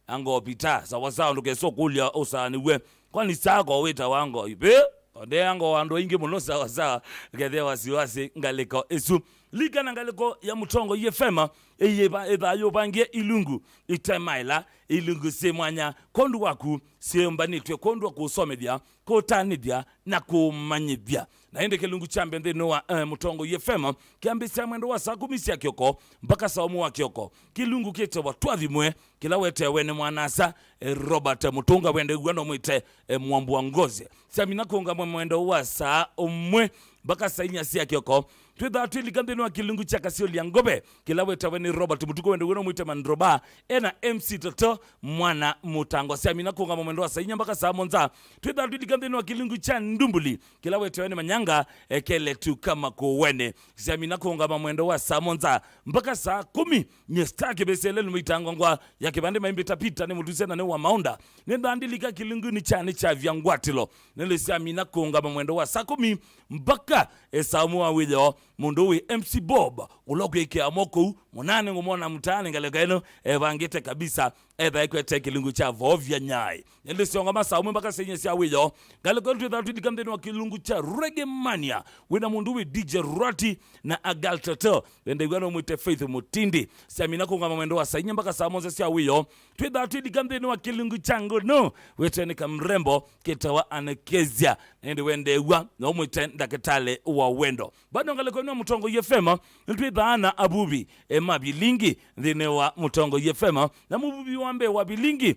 anko pita sawa sawa nduke sokulia osani we kwani sako weta wango ibe ode yango wando ingi muno sawa sawa kedhi wasiwasi ngaleko esu liga ngaleko ya Mutongo yefema eba yobangie ilungu itemaila ilungu semwanya kondu waku sembanitwe kondu waku somedia kotanidia na kumanyibia naende kelungu chambe ndeno wa Mutongo yefema kiambisa mwendo wa saa 10 ya kyoko mpaka saa 1 wa kyoko kilungu kete wa twathimwe kila wete wene mwanasa Robert Mutunga wende gwano mwite mwambu wa ngozi samina kunga mwendo wa saa 1 mpaka saa 4 ya kyoko twitha twilikandeni wa kilungu cha kasio liangobe kila weta weni Robert Mutuko wende weno mwite mandroba ena MC Toto mwana Mutango siamina kunga mwendo wa saa mpaka saa 1 twitha twilikandeni wa kilungu cha Ndumbuli kila weta weni manyanga kele tu kama kuwene siamina kunga mwendo wa saa 1 mpaka saa 10 nyestake besele lumitangwa ya kibande maimbita pita ni mudusena ne wa maunda nenda andilika kilungu ni cha vyangwatilo nele siamina kunga mwendo wa saa 10 mpaka saa 1 wiyo Mondowe MC Bob ulogeke amoko munane ngomona mutane ngalekeno evangete kabisa eva ekwete kilungu cha vovya nyai nende sionga masa mpaka senye sia wiyo ngalekeno twitatu dikamdeni wa kilungu cha Reggae Mania wina Mondowe DJ Roti na Agaltoto wende gwano mwite Faith Mutindi siamina kunga mwendo wa saa mpaka saa 1 sia wiyo twitatu dikamdeni wa kilungu cha Ngono wetene kamrembo ketawa Anekezia nende wende wa na mwite Ndaketale wa wendo bado ngalekeno Mutongo yefema ntwithana abubi mabilingi thine wa Mutongo yefema na mububi wambe wa bilingi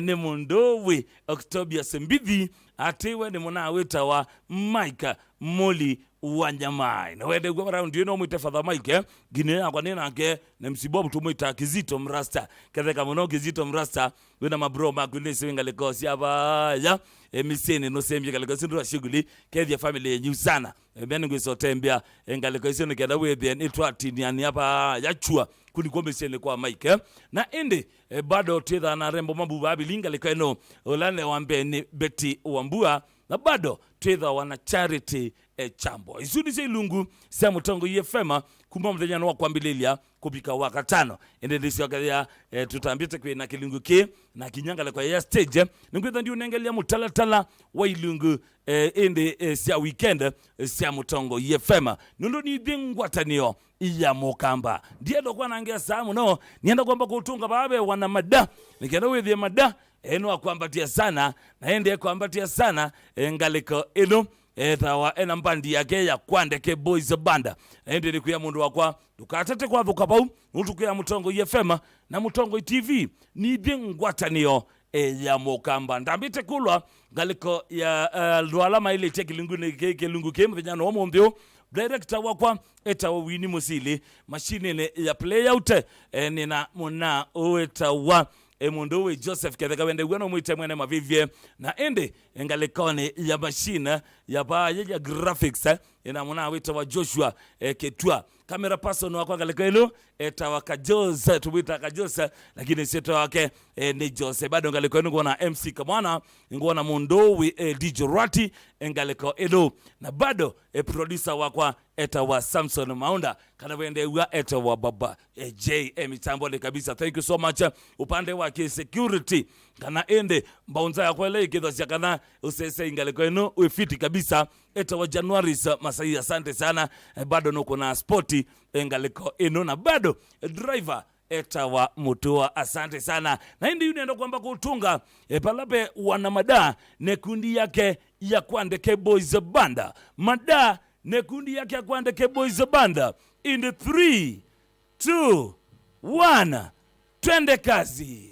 ni Mondowe Octobius Mbithe atiwe ni muna wita wa Mike Moli Wanyamai na wende kwa round you know mwite Father Mike gine yakwa nina ke na msibobu tumwita Kizito Mrasta katheka muno Kizito Mrasta wina mabro makwile siwinga lekosi ya emiseni no sembye kalikosi ndo shuguli kedhi ya family yenyu sana bene ngwisotembea engalikosi no keda wethe nitwatiniani hapa yachua kunikombe sene kwa Mike na ende bado twitha na rembo mabuba bilinga lekeno olane wambe ni Betty Wambua na bado twitha wana Charity Chambo isudi se ilungu sa Mutongo yefema kumba mthenya no kwambililia kubika wakatano ende ndisi wakaya tutambite kwe na kilungu ke na kinyanga kwa ya stage ningwetha ndio nengelia mutalatala wa ilungu ende sia weekend sia Mutongo yefema nundo ni bingwatanio iya mokamba ndiye ndo kwa nangia samu no nienda kwamba kutunga babe wana mada nikienda wethie mada eno akwambatia sana na ende akwambatia sana ngaliko eno ethawa ena mbandi yake ya Kwandeke Boys Banda ende ni kuya mundu wakwa tukatete kwa thukapau nutukuya Mutongo yefema na Mutongo TV ni bingwatanio ya mokamba ndambite kulwa ngaliko ya lwalama ile tekilungu ni kelungu ke mthenya no mombio director wakwa eta wini musili machine ya play out nina muna oeta wa Mondowe Joseph ketheka wende gwano mwite mwene mavivye na ende engalekone ya machine ya ba ya graphics ina mwana wita wa Joshua Ketua camera person wa kwanga lekeno etawa Kajosa tubita Kajosa lakini seto wake ni Jose bado ngalekeno ngona MC Kamwana ngona Mondowi DJ Rati ngaleko elo na bado producer wakwa etawa Samson Maunda kana wende wa etawa baba J mitambo kabisa. Thank you so much upande wa security kana ende mbaunza ya kwele kido kana usese ingaleko eno ufiti kabisa etawa January Masai asante sana bado nuko na sporti engaliko eno na bado driver etawa Mutua asante sana na hindi yune ndo kwamba kutunga palape wana mada nekundi yake ya Kwandeke Boys Banda mada nekundi yake ya Kwandeke Boys Banda in the 3 2 1 twende kazi.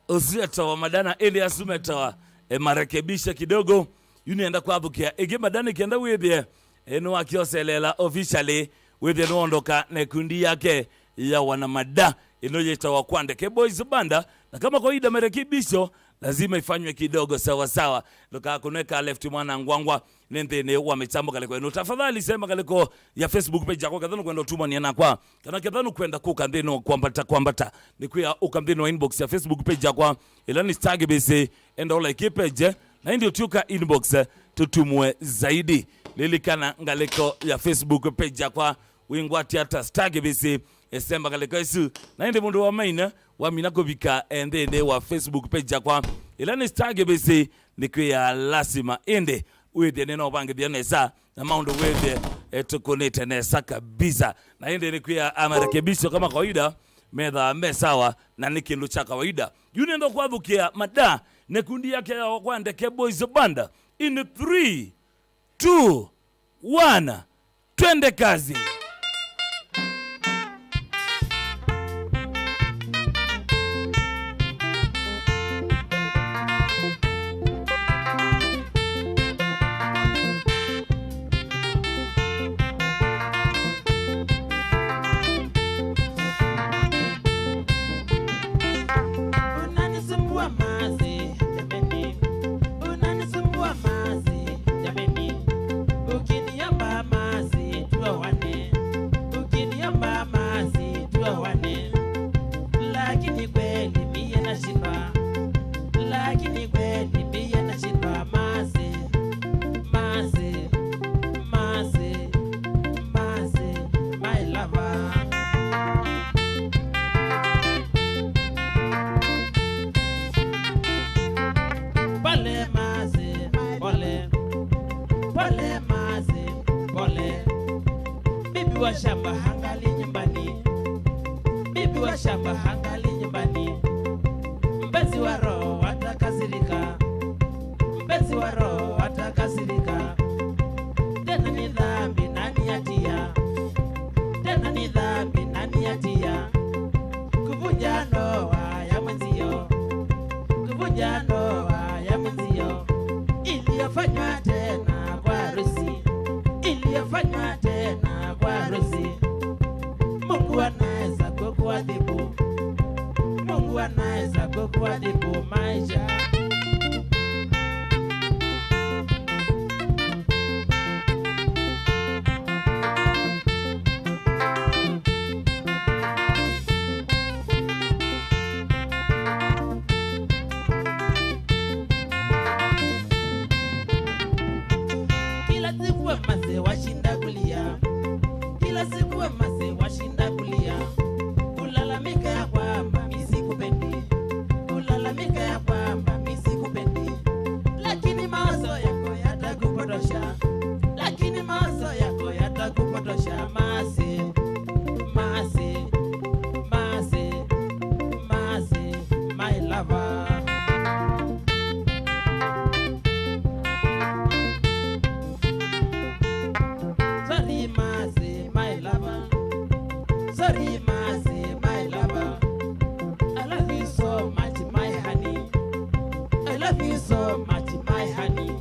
Usieta wa madana Elias umetawa marekebisha kidogo yunienda kwa abukia ege madana kienda webye eno akioselela officially webye noondoka nekundi yake ya wanamada eno yetawa Kwandeke Boys Banda na kama kawaida marekebisho lazima ifanywe kidogo sawa sawa loka kuneka left mwana ngwangwa nende wa mitambo kaliko eno tafadhali sema kaliko ya Facebook page yako kadhanu kwenda tuma ni anakwa kana kadhanu kwenda kuka ndeno kwambata ni kuya ukambino inbox ya Facebook page yako ilani tag bc enda ola page na ndio tuka inbox tutumwe zaidi lilikana ngaliko ya Facebook page yako wingwati hata tag bc esemba kaliko isu na ndio mundu wa maina wa minakobika ende wa Facebook page yako ilani tag bc ni kuya lasima ende wede neno bange bianesa na maundo wede tukonete nesa kabisa na ende ni kuya amarekebisho kama kawaida medha mesawa na nikindu cha kawaida yune ndo kwabukia mada nekundi yake ya Kwandeke Boys Banda in 3 2 1 twende kazi. Shamba hangali nyumbani, bibi wa shamba hangali nyumbani, mpenzi wa roho atakasirika, mpenzi wa roho atakasirika. Tena ni dhambi nani yatia, tena ni dhambi nani yatia, kuvunja ndoa ya mwenzio, kuvunja ndoa ya mwenzio, iliyofanywa tena kwa harusi, iliyofanywa tena kwa harusi. Mungu anaweza kukuadhibu, Mungu anaweza kukuadhibu maisha. Kila siku wamase washinda kulia, kila siku wamase washinda kulia, kulalamika ya kwamba mimi sikupendi, kulalamika ya kwamba mimi sikupendi, lakini mawazo yako yatakupotosha, lakini mawazo yako yatakupotosha. Mase, mase, mase, mase, my lover. Sorry, Masi, my lover. Sorry, Masi, my lover. I love you so much, my honey. I love you so much, my honey.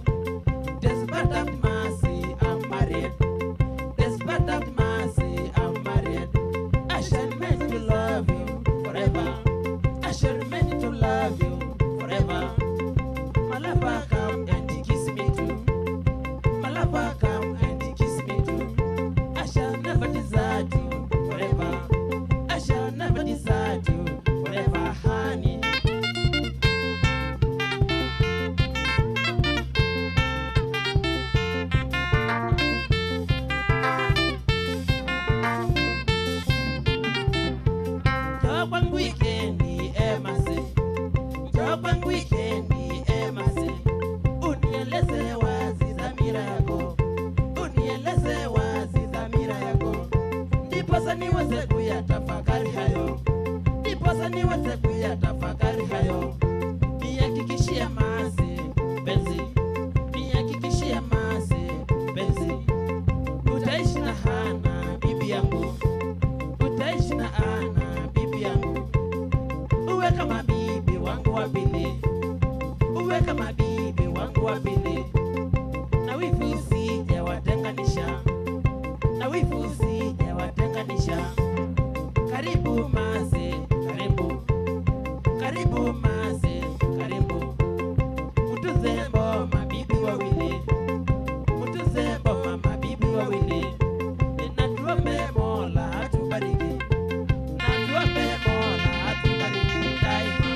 Despite of Masi, I'm never desert you forever. I shall never desert you forever, honey. Job weekendi emase, job weekendi emase. Unieleze wazi dhamira yako, unieleze wazi dhamira yako. Ndiposa niweze kuyatafakari hayo, ndiposa niweze kuyatafakari hayo. Nihakikishie masi penzi, nihakikishie masi penzi. Utaishi na Hana bibi yangu, utaishi na Ana bibi yangu. Uwe kama bibi wangu wa pili, uwe kama bibi wangu wa pili. Na wivu usije watenganisha, na wivu usije watenganisha. Karibu mase, karibu, karibu mase, karibu. Mutuze mboma bibi wawili, mutuze mboma mabibi wawili. Natuombe Mola atubariki, natuombe Mola atubariki daima.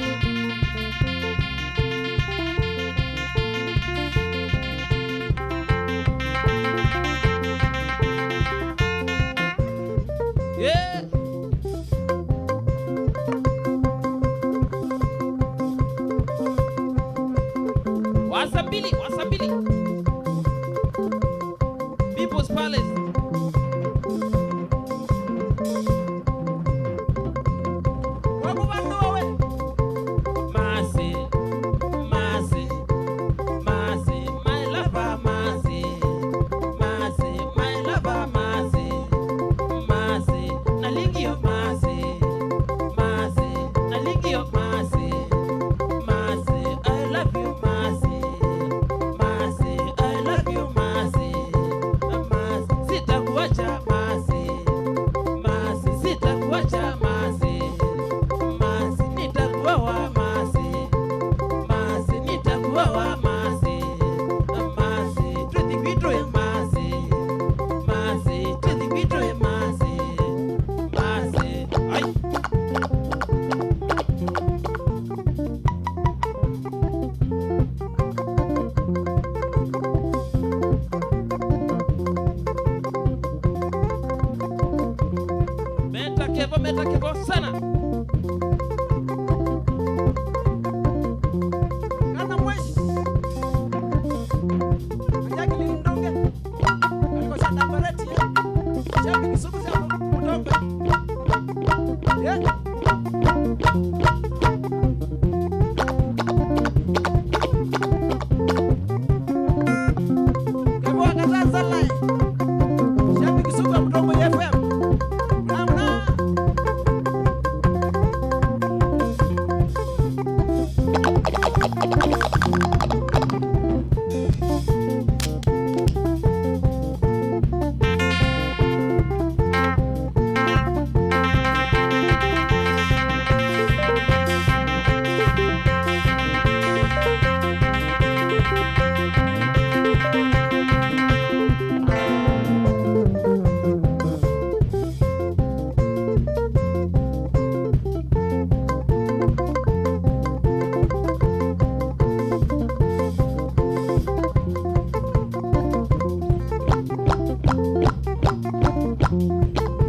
Yeah. Wasambili, Wasambili. People's Palace. Wakubanduwe. Masi, Masi, Masi, my lover Masi. Masi, my lover Masi. Masi, naligio Masi. Masi, naligio Masi. Masi, I love you Masi. Masi, I love you Masi. Masi, sitakuacha Masi. Masi, sitakuacha Masi. Masi, nitakuoa Masi. Masi, nitakuoa Masi. Masi, tudhibitwe Masi. Masi, tudhibitwe Masi. Masi, ai. Meta kevo sana. Kana mweshi. Ajaki lindonge. Aliko shanda bareti. Chapi kisubu cha kutombe. Yeah. Kevo akazaza lai. Chapi kisubu ya kutombe FM. Namna.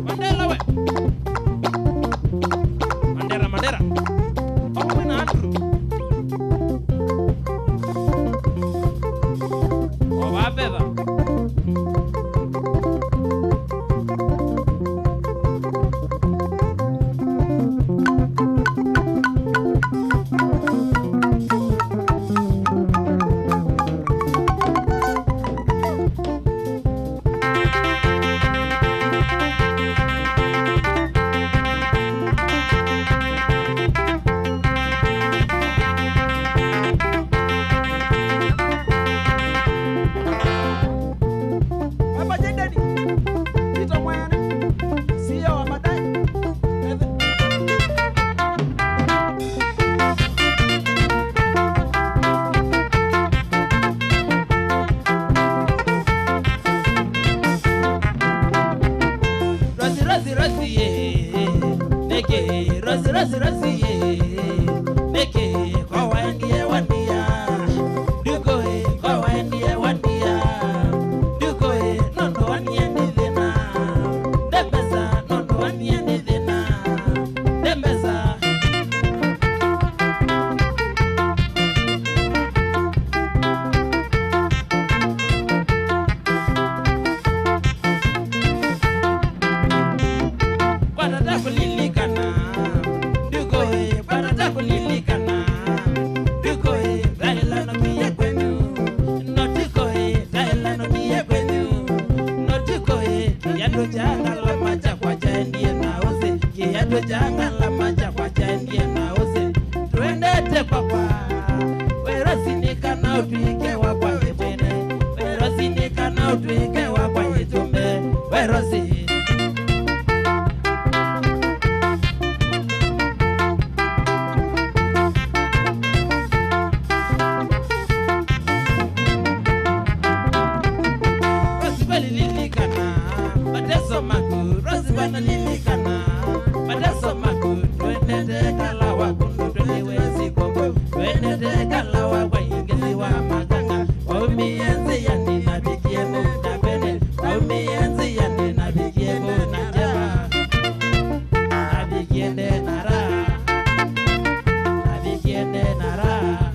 Mandela we. Mandera, Mandera. Oh, na Andrew. Oh, wabeba. Rosie, Rosie, make it Rosie, Rosie, Rosie, make it go and yeah, 1 year. Do go, go and yeah, 1 year. Do go, no, no, 1 year, Nidina. Dembesa, no, no, 1 year, Nidina. Dembesa. Janga la macha kwa chandie na ose tuendete papa werosinika na utuike wa kwa yetene werosinika na utuike wa kwa yetumbe werosi Rosi bali lilikana mateso maku Rosi bana lilikana Madaso maku, tuenede kalawa kundu tuliwezi kongo Tuenede kalawa kwa ingezi wa maganga Waumienzi ya nina bikiemu na bene Waumienzi ya nina bikiemu na jema Na bikiende na raha Na bikiende na raha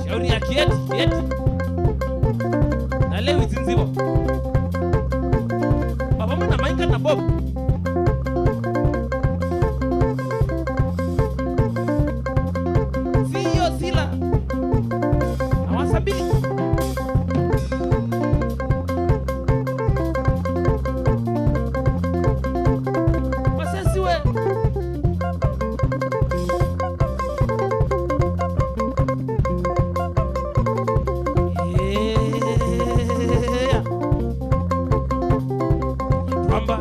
Shauri ya Kieti, Kieti. Na Lewi Zinzibo. Baba mwana Maika na Bob. Siyo Sila. Na Wasabili. Wasesiwe. Yeah. Ramba.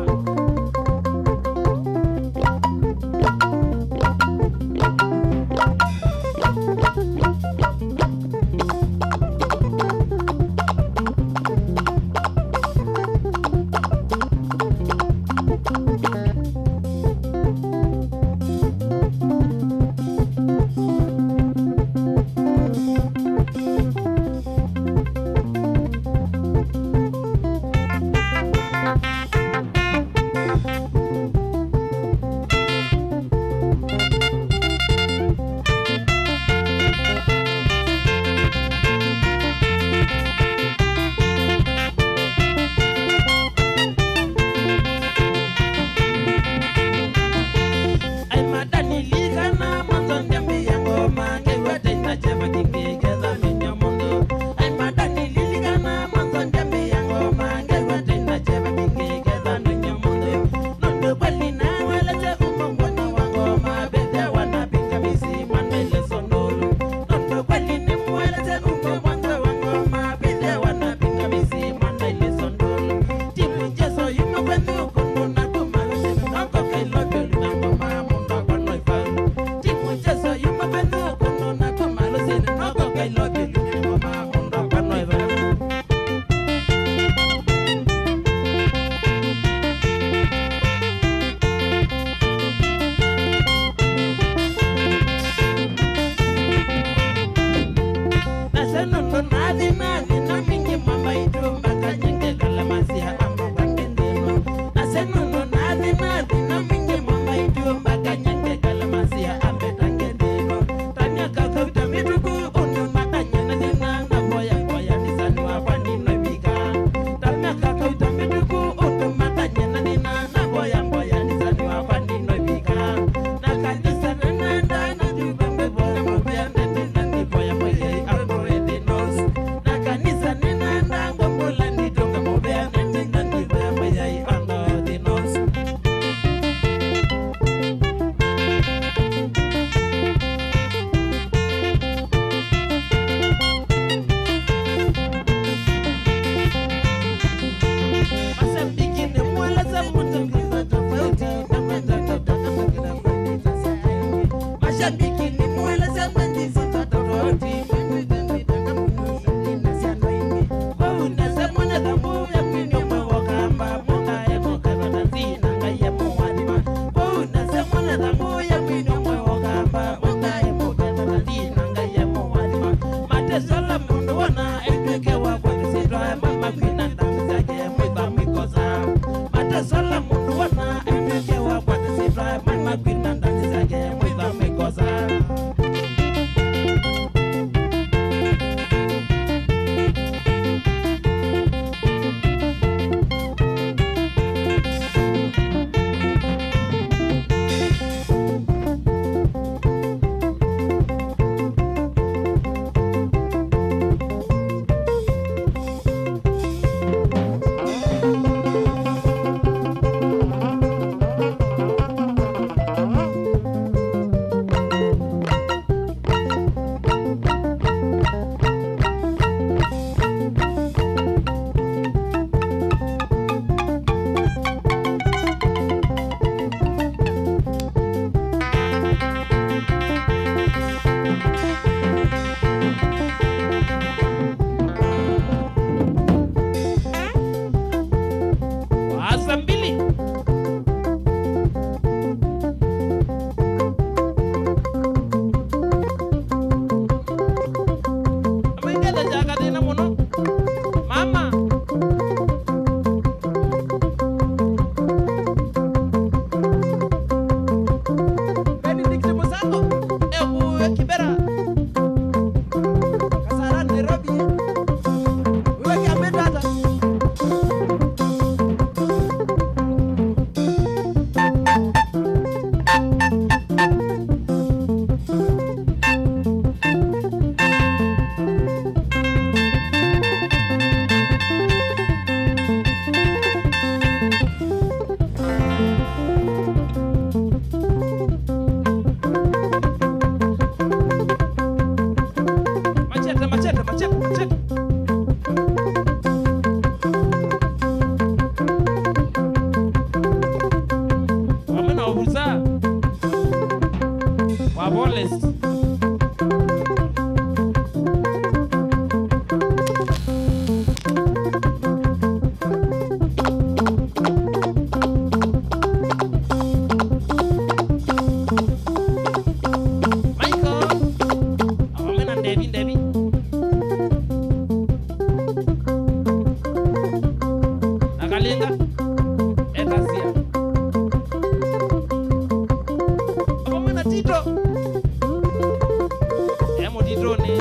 Malinga etasia Baba mwana Tito Emo Tito ni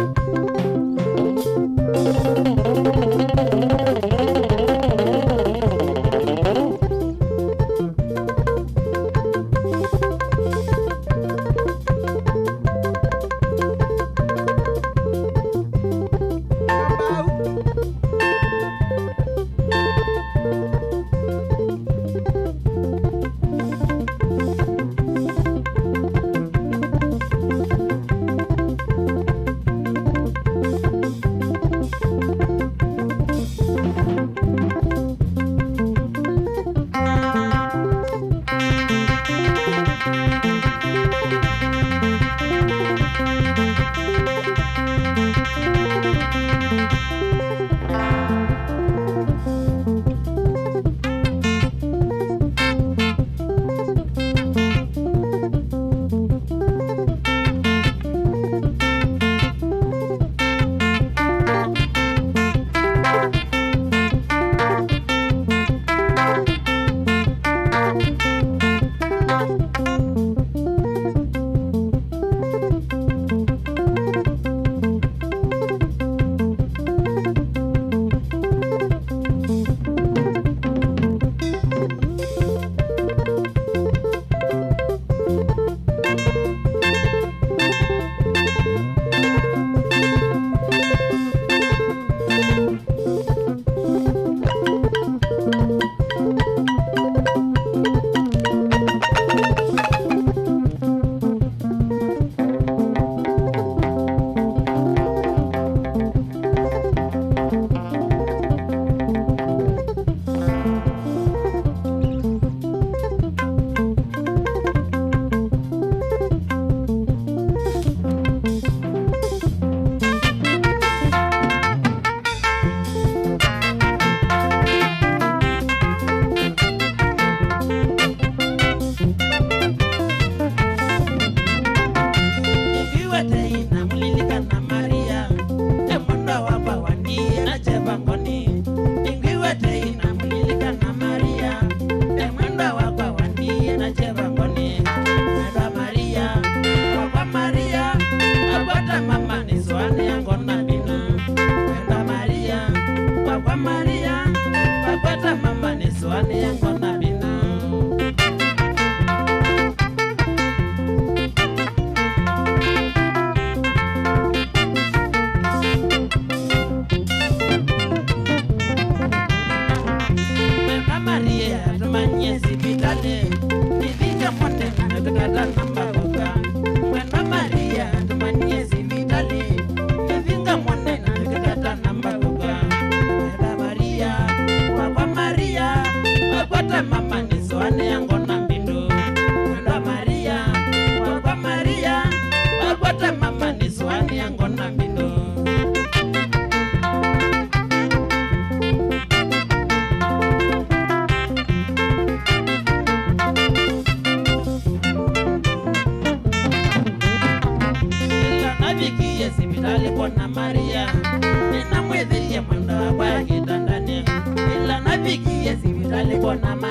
Maria,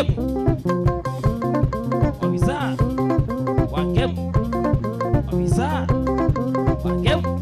Wangemu. Ofisa. Wangemu. Ofisa. Wangemu.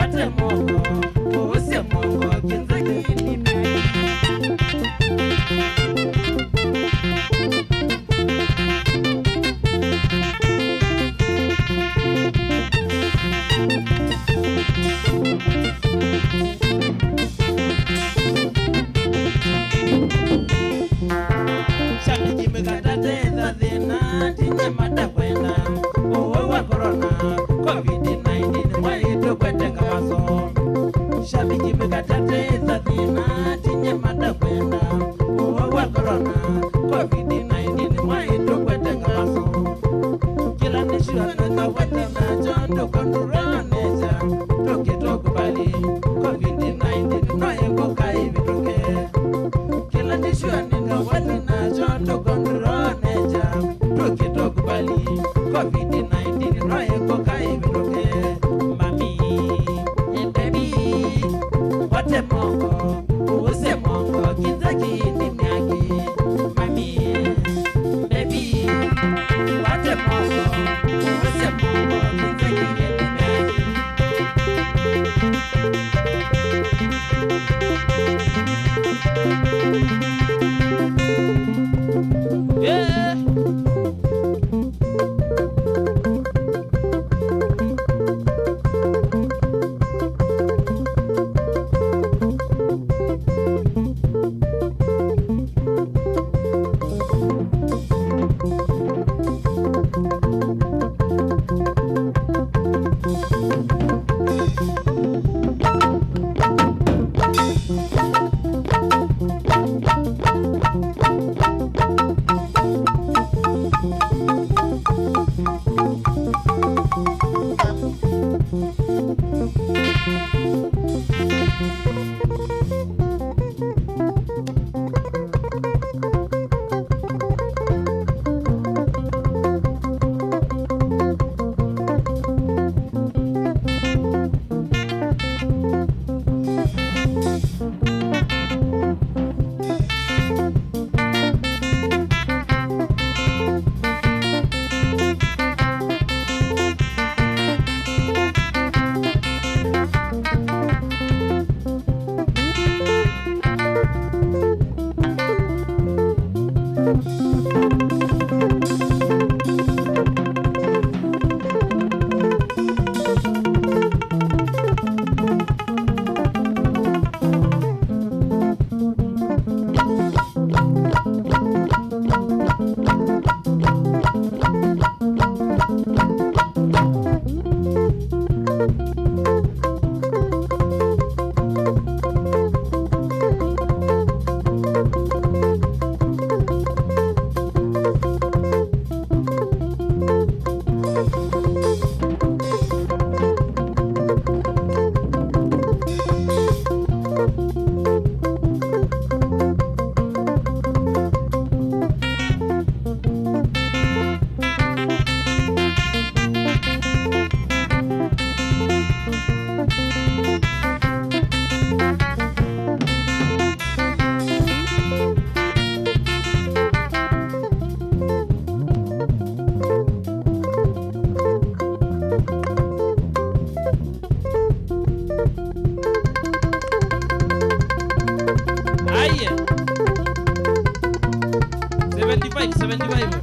wate mongo use mongo kinzaki nime COVID-19 mwaito kwetenga maso shabiki mekatateza dhina tinye mada kwenda uwawa corona COVID-19 mwaito kwetenga maso kila nishu anaka watina chondo konduraneja toke tokubali COVID-19 noyeko kaivi toke kila nishu anaka watina chondo konduraneja toke tokubali COVID-19 noyeko kaivi toke mami baby wate mongo use mongo kinzaki nimiaki mami baby wate mongo use mongo kinzaki nimiaki yeah. Aye. 75.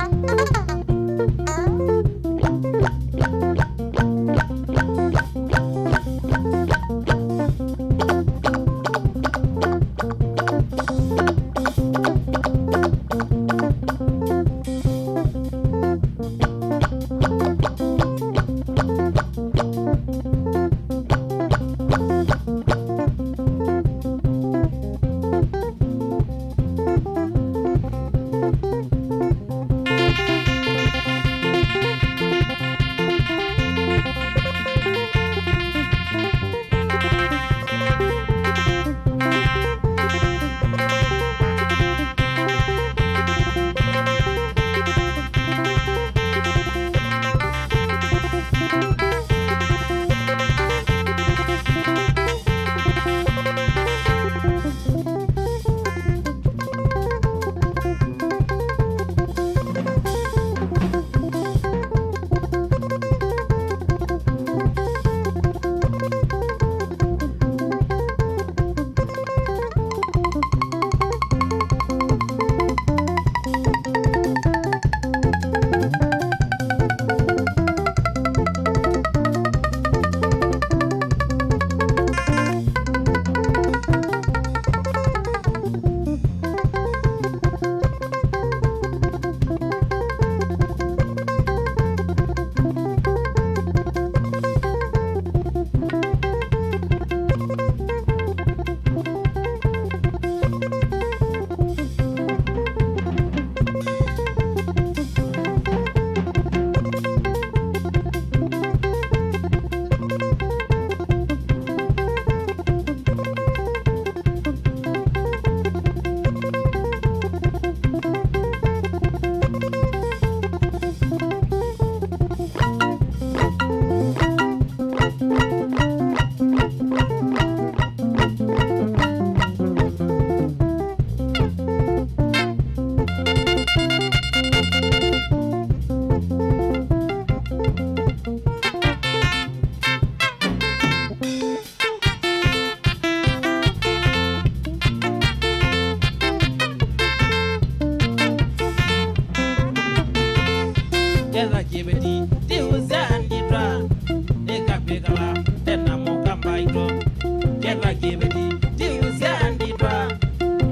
Gela kibidi Tiusanditwa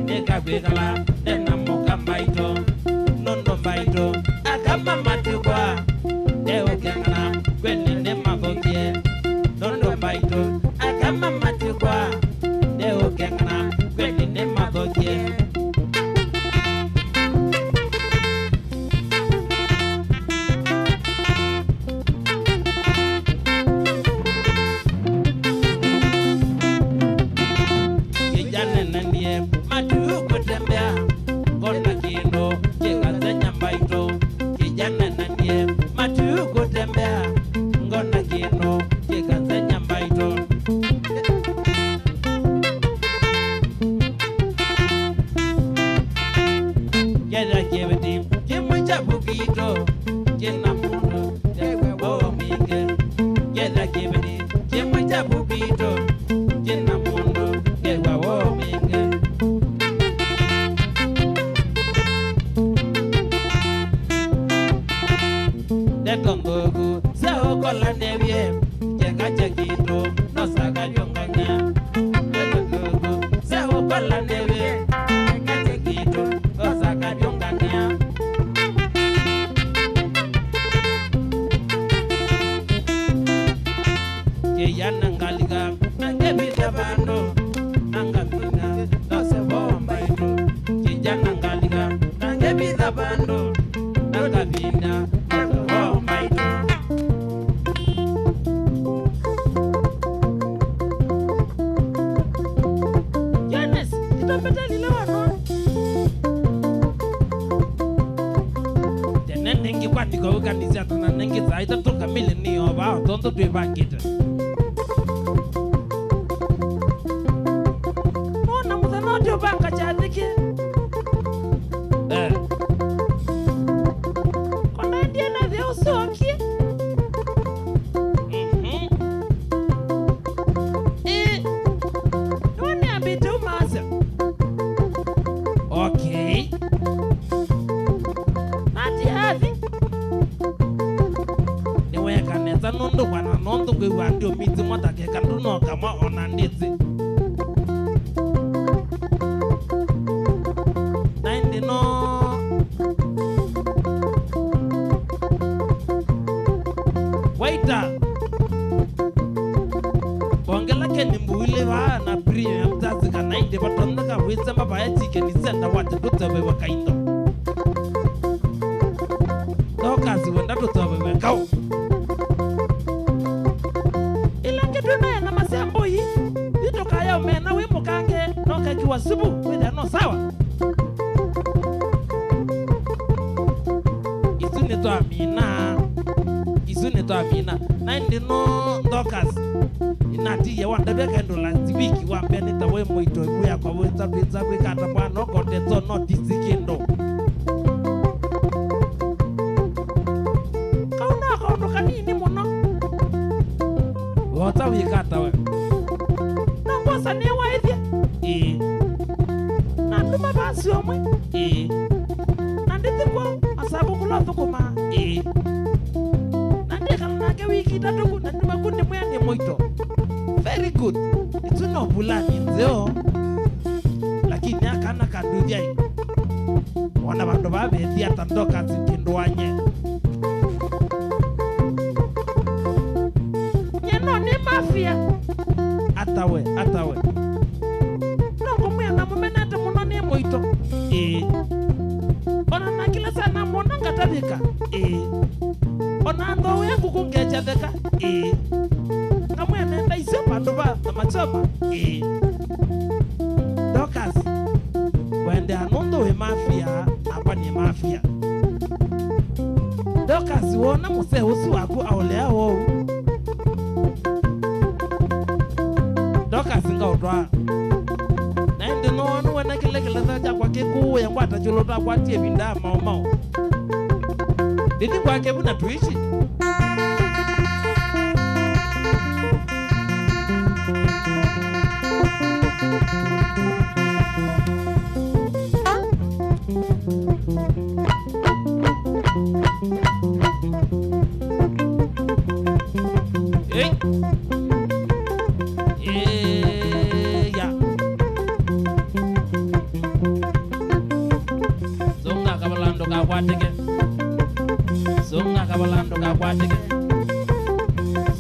Neka kwekala Nena moka mbaito Nondo mbaito Akama matukwa Deo kengana Kweni nema kokie Nondo mbaito Akama matukwa Deo kengana Kweni nema kokie Very good. It's no bulani nzeo. Lakini akana kanduja hii. Wana bandu babethi atandoka zikindwanye. Nyeno ni mafia. Atawe. Nongo mwana mumenete muno ni muito. Ona nakila sana mwana ngatabika. Ona ndo yangu kungecha theka. Kamwe nenda isio panduba na machoma. Dokas. Wende anondo we mafia, hapa ni mafia. Dokas wona muse usu wako aolea wo. Dokas nga utwa. Nende no wanu wena kile za kwa kiku ya kwata chulota kwa tie binda mau. Didi kwa kebu na tuishi. kwatike.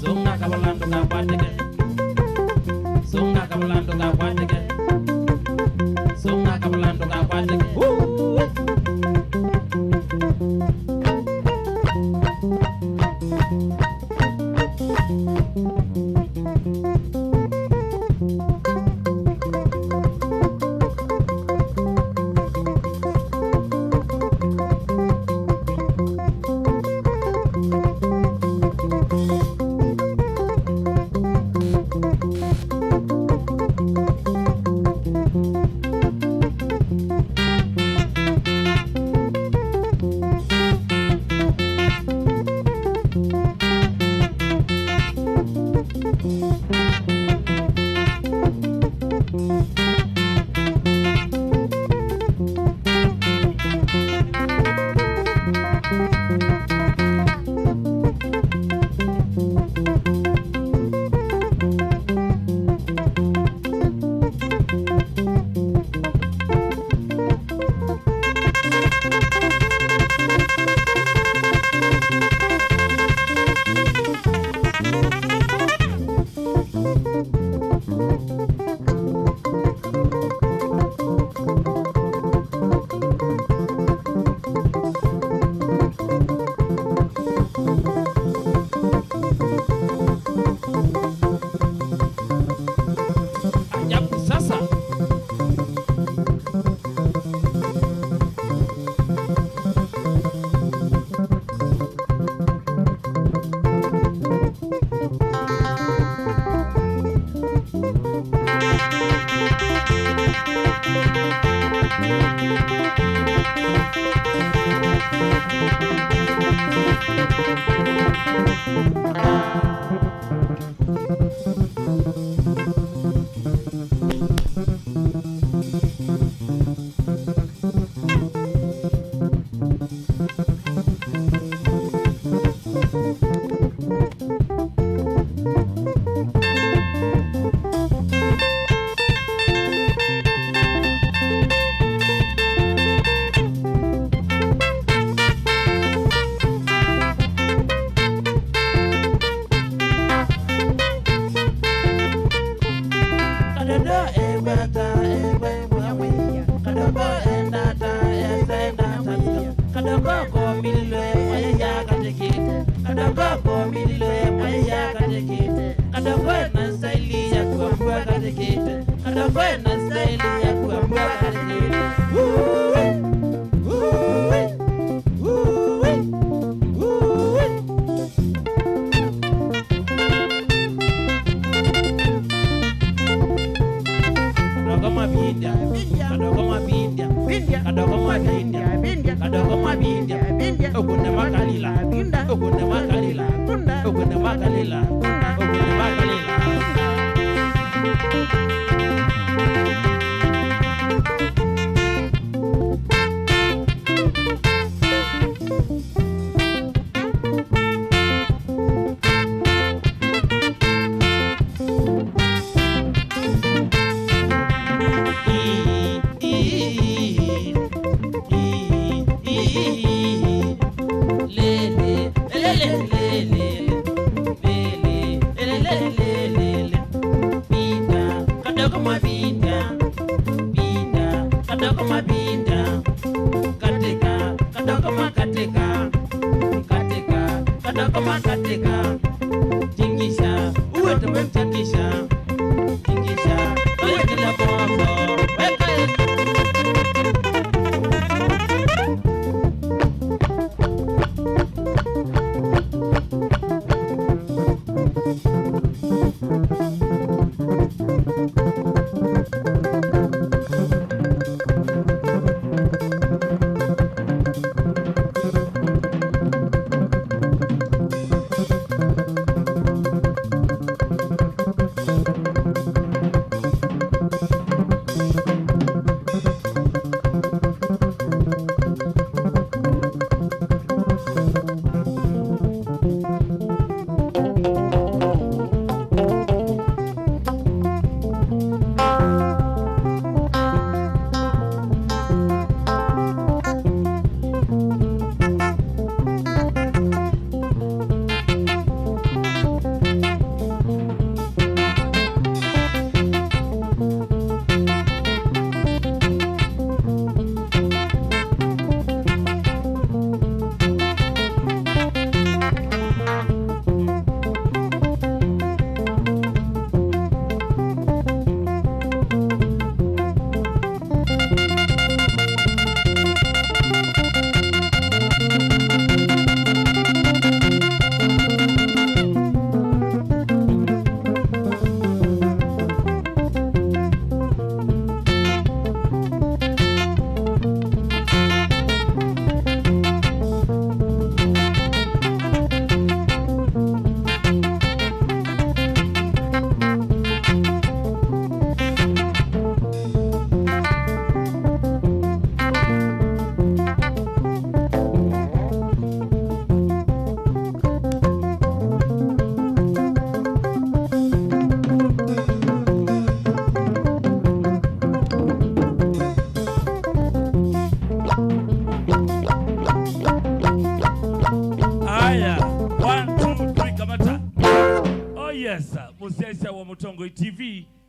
Songa kabalando ka kwatike. Songa kabalando ka kwatike. Songa kabalando ka kwatike.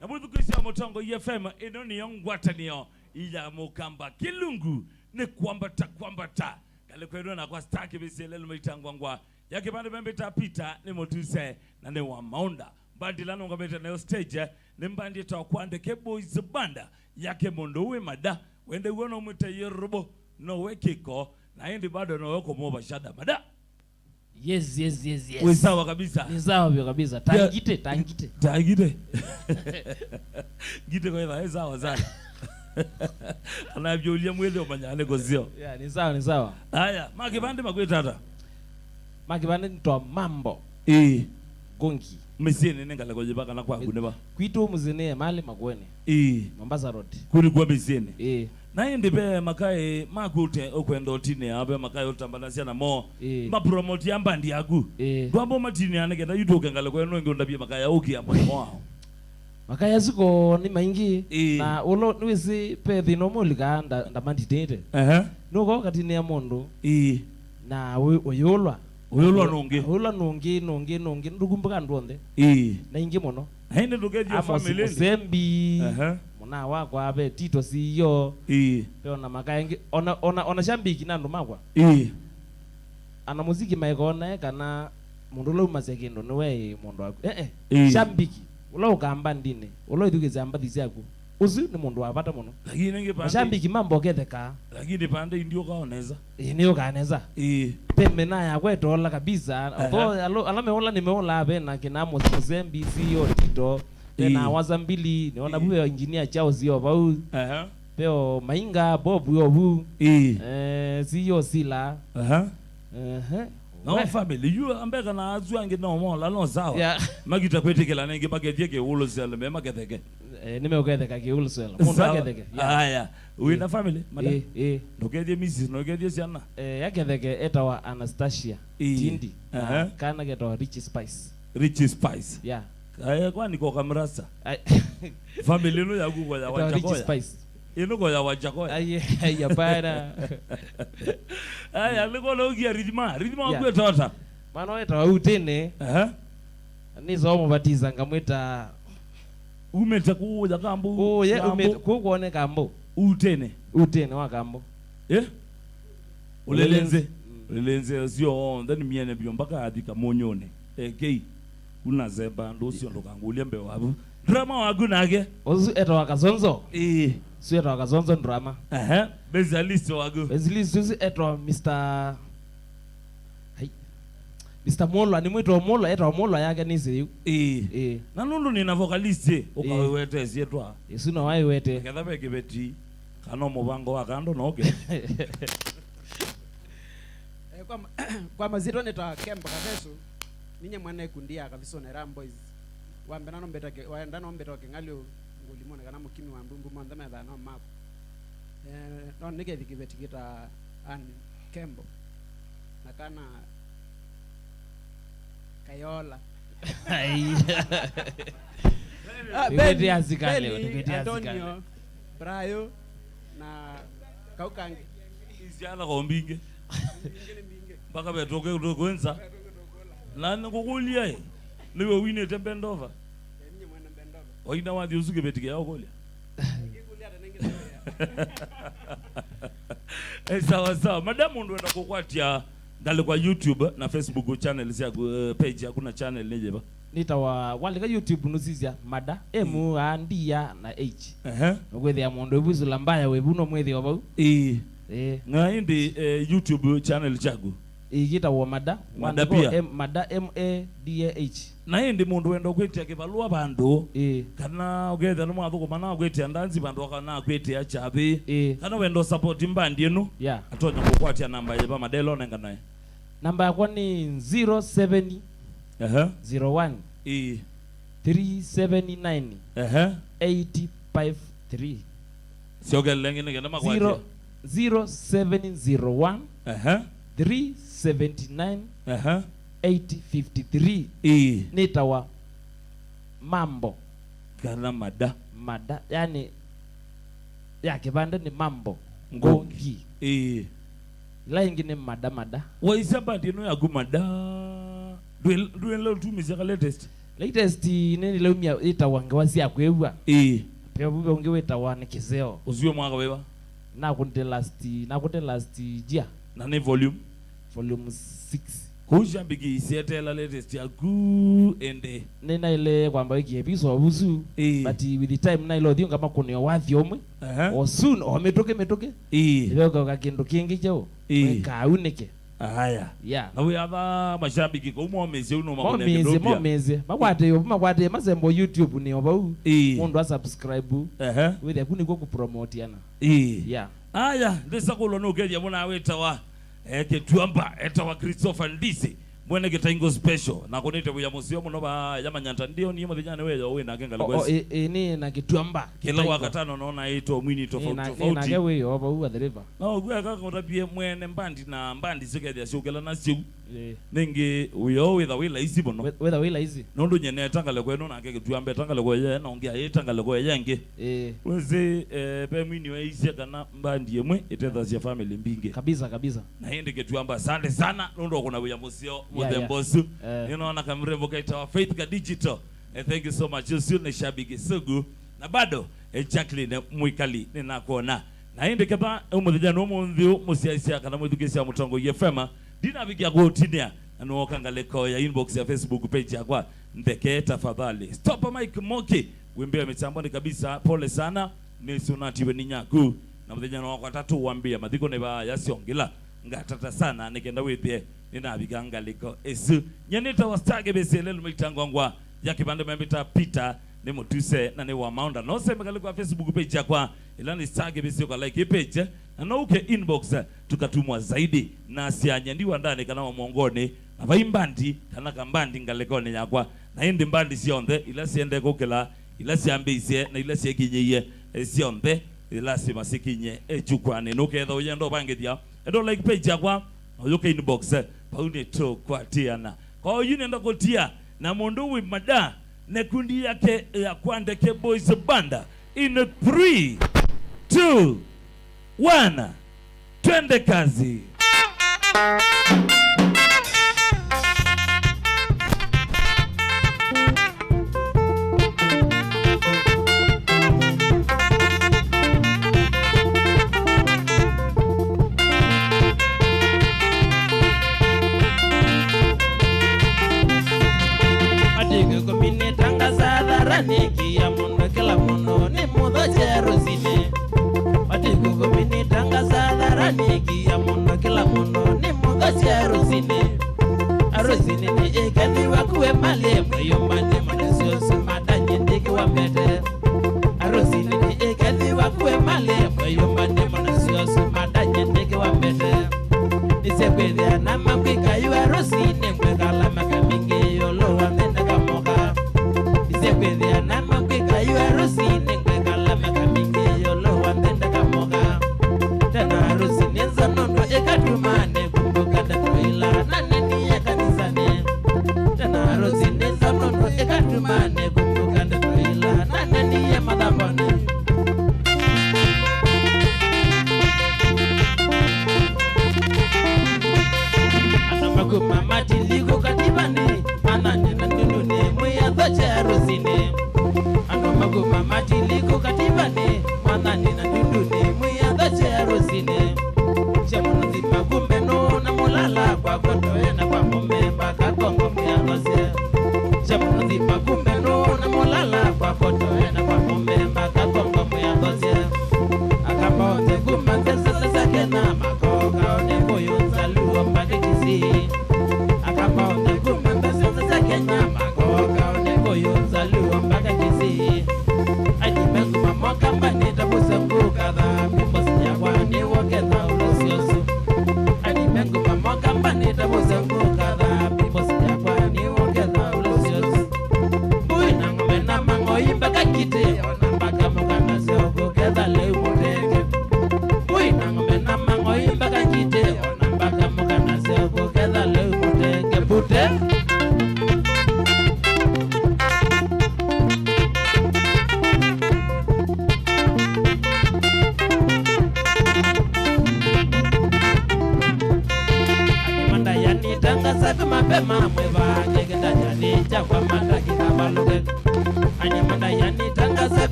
na muthu kusia Mutongo FM ino ni ngwatanio ya Mukamba Kilungu ni kwambata kale kwenu na kwa staki bisele lumitangwangwa yake bande bembeta pita ni motuse na ne wa maunda bandilano ngabeta na stage ni mbandi ta Kwandeke Boys banda yake Munduwi Mada wende uona umita yerobo no wekiko na hindi bado no weko moba shada Mada. Yes. Wesawa kabisa. Ni sawa vyo kabisa. Tangite. Gite kwa ila sawa sana. Anavyoulia mwele omanyane kozio. Yeah, ni sawa. Haya, makibande magwetata. Makibande nitwa Mambo. Gongi. Mesene nengala kwa jibaka na kwa kuneba. Kwitu muzine mali magwene. Mombasa Road. Kuri kwa mesene. Na hindi be makai makute okwenda otine abe makai otambanasia na mo ma promote yamba ndi agu kwambo matini ane kenda yudoke ngale kwa nonge ndabye makai oki amba mo makai asiko ni maingi na ulo nwisi pethi no mulika ndamanditete nuko katini ya mondo na oyolwa nonge ndukumbuka ndonde na ingi mono haine ndukeje family ndi sembi na wako abe Tito CEO peona makaengi ona shambiki nandu makwa ana muziki maikona kana mundu lo masekindo niwe mundu wako shambiki ulo ukamba ndine ulo ithukiza ambathi yako uzi ni mundu wapata muno lakini ngepande shambiki mambo ketheka lakini pande ndio kaoneza ni ukaneza pembe na yakwe tola kabisa alameola nimeola abe na kina Mozembi CEO Tito na wazambili niona buwe engineer chao zio bau peo Mainga Bob yo bu zio sila no family you ambeka na azuange no mola no sawa magita kwetekela nenge magetheke ulosele me magetheke nimeogetheka ke ulosele mundu agetheke haya wina family madam ndokeje mrs ndokeje sana yagetheke etawa Anastasia Tindi kana getawa Rich Spice yeah kwani kwa kamrasa family no yagu kwa ya wachakoya ino kwa ya wachakoya ya para liko logia ridima kwa tota maana weta utene nizo mubatiza ngamweta umeta kuja kambo kuone kambo utene wa kambo ulelenze sio then miene biombaka adika monyone kuna zeba ndo sio ndo kangulia mbe wabu drama wagu nage ozu eto wakazonzo sio eto wakazonzo drama bezalist wagu bezalist eto Mr. Molo ni mwito Molo eto Molo yake nisi na nundu ni na vocalist ukawete sietwa isuna wai wete kadhabe kibeti kano mubango wakando noke kwa mazito neta Kemba Kavesu ninye mwana kundia kabisa na Ram Boys wambena nombetake waenda nombetoke ngalio ngulimone kana mukimi wa mbumbu mwanza metha no mako no nige dikibetikita an Kembo na kana Kayola Beti azikale Antonio Brayo na Kaukangi isiana kombinge baka betoke kwenza nani kukulia niwe wine tembendova ninye mwana Bendova waina wadi usuke betike yao kulia sawa madamu ndo enda kukwatia ndale kwa YouTube na Facebook channel ya page hakuna channel nejeba nitawa wale ka YouTube nusizia Mada andia na H ogwethe ya mondo ebuzula mbaya webuno mwethi obau ngaindi YouTube channel chagu igita wa Mada pia Mada MADAH na hindi mundu wenda kwetia kibalua bandu kana ugetha no mwathuko mana kwetia ndanzi bandu kana kwetia chabi kana wenda support mbandi eno atonya kukwatia namba yeba Madelo nenga naye namba yakwa ni 07 01 379 853 siogelenge ngene makwatia 0701 379 853 nitawa Mambo kana Mada yani ya kibanda ni Mambo Gongi la ingine Mada waisaba ndino ya gumada duel tumizika latest latest nini leo mia itawange wasi akwewa pia bube unge wetawane kizeo uzio mwaka wewa na kunte last year na ne volume 6 kuja bigi isiete la latest ya ku ende nena ile kwamba wiki episode busu but with the time na ile odhiyo kama kunio wathi omwe o soon o metoke ile kwa kindu kingi chao kaunike haya yeah na we aba mashabiki ko mo mezi uno makone mo mezi makwate mazembo YouTube ni oba mundu subscribe we kuni ko promote yana yeah haya ndisa kulo no geje mona weta wa Ketuamba eta wa Christopher Ndisi mwene getaingo special na konete buya musio muno ba yamanyanta ndio ni mudhinyane wewe we na genga lwesi ni na Ketuamba kila wakatano naona ito mwini tofauti na gewe oba u the river no gwe kaka utapie mwene mbandi na mbandi sikethia ciukela na ciu ningi uyo with the wila izi bono with the wila izi nondo nyene tangale kweno na Ketuamba tangale kwe na ongia tangale kwe yenge weze pe mwini we izi kana mbandi yemwe itetha cia family mbinge kabisa na hindi Ketuamba asante sana nondo kuna buya musio mudhembosu ninaona kamrembo kaita wa Faith ka Digital thank you so much usiu ni shabiki sugu na bado Jacqueline Mwikali ninakuona na hindi kaba umudhijana umunziu musiaisia kana mwithukisia mutongo yefema dina bigia kuutinia anuoka ngaleko ya inbox ya Facebook page ya kwa ndeke tafadhali stop Mike Moki wimbe mitamboni kabisa pole sana ni sunati we ninyaku na mudhijana wako watatu wambia madhiko neba yasiongila ngatata sana nikenda withie nina biganga liko esu nyenita wastage beselelo mitangwangwa ya kibande membita Peter ni mutuse na ni wa maunda no sema kale kwa Facebook page yakwa ila ni stage besio kwa like page na no uke inbox tukatumwa zaidi na sianyandiwa ndani kana wa mwongoni na vaimbandi kana kambandi ngalekone yakwa na hindi mbandi sionde ila siende kokela ila siambeise na ila siekinyeye sionde ila simasikinye echukwane no ketho yendo bangethia endo like page yakwa oyoke inbox paune to kwa tiana kwa hiyo nenda kutia na mundu wi mada ne kundi yake ya Kwandeke Boys Banda in 3 2 1 twende kazi. Niki ya mundo kila mundo ni mudo cherosine Watiku kumini tangaza dhara niki ya mundo kila mundo ni mudo cherosine Arosine ni ekani wakuwe male Mwayumbani mwadesio sumada nyendiki wa mbete Arosine ni ekani wakuwe male Mwayumbani mwadesio sumada nyendiki wa mbete Nisekwethia na makwika yu arosine Mwekala makamingi yolo wa mendeka moka Nisekwethia na makwika yu arosine Mwekala makamingi yolo wa mendeka moka Tena arosine nzanondo ekatumane Kumbuka datoila na neni ya kanisane Tena arosine nzanondo ekatumane Kumbuka datoila na neni ya madhabone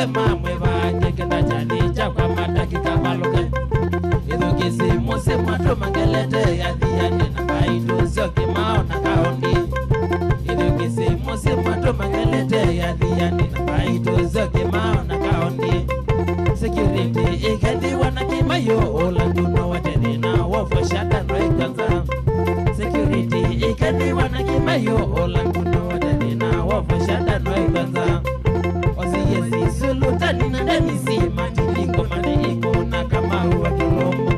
mapema mwevanye kenda chalicha kwa madakika maluke Ido kisi muse mwatu mangelete ya dhiyani na baidu zoki maona kaondi Ido kisi muse mwatu mangelete ya dhiyani na baidu zoki maona kaondi Security ikadi wanakimayo olanduno wateni na wofo shata noikanza Security ikadi wanakimayo olanduno wateni na wofo shata noikanza Osiyesi sulutani na demisi matiliko maniiko na kama uwa kilomo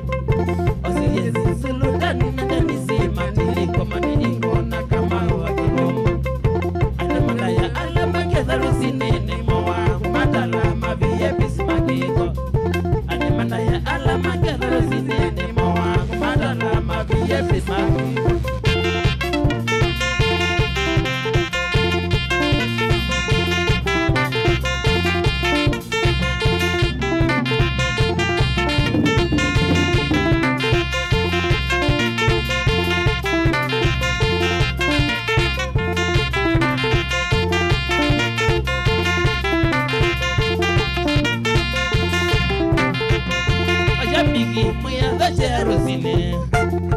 Osiyesi sulutani na demisi matiliko maniiko na kama uwa kilomo Anemana ya alama ketharusini ni moa matala maviye bismakiko Anemana ya alama ketharusini ni moa matala maviye bismakiko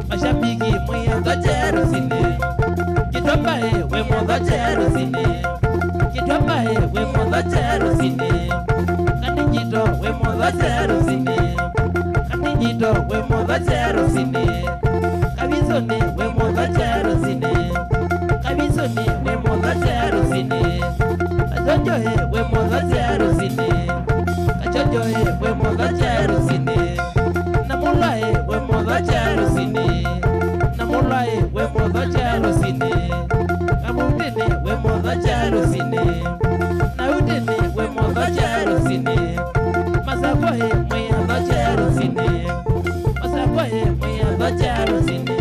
Mashabiki mwiyaza jerusine Kitombae we mwaza jerusine Kitombae we mwaza jerusine Kanijito we mwaza jerusine Kanijito we mwaza jerusine Kabizoni we mwaza jerusine Kabizoni we mwaza jerusine Kajonjohe we mwaza jerusine Kajonjohe we mwaza jerusine Namulae we mwaza jerusine Namulae we mwaza jerusine Kamudini we mwaza jerusine Naudini we mwaza jerusine Masakohe mwaza jerusine Masakohe mwaza jerusine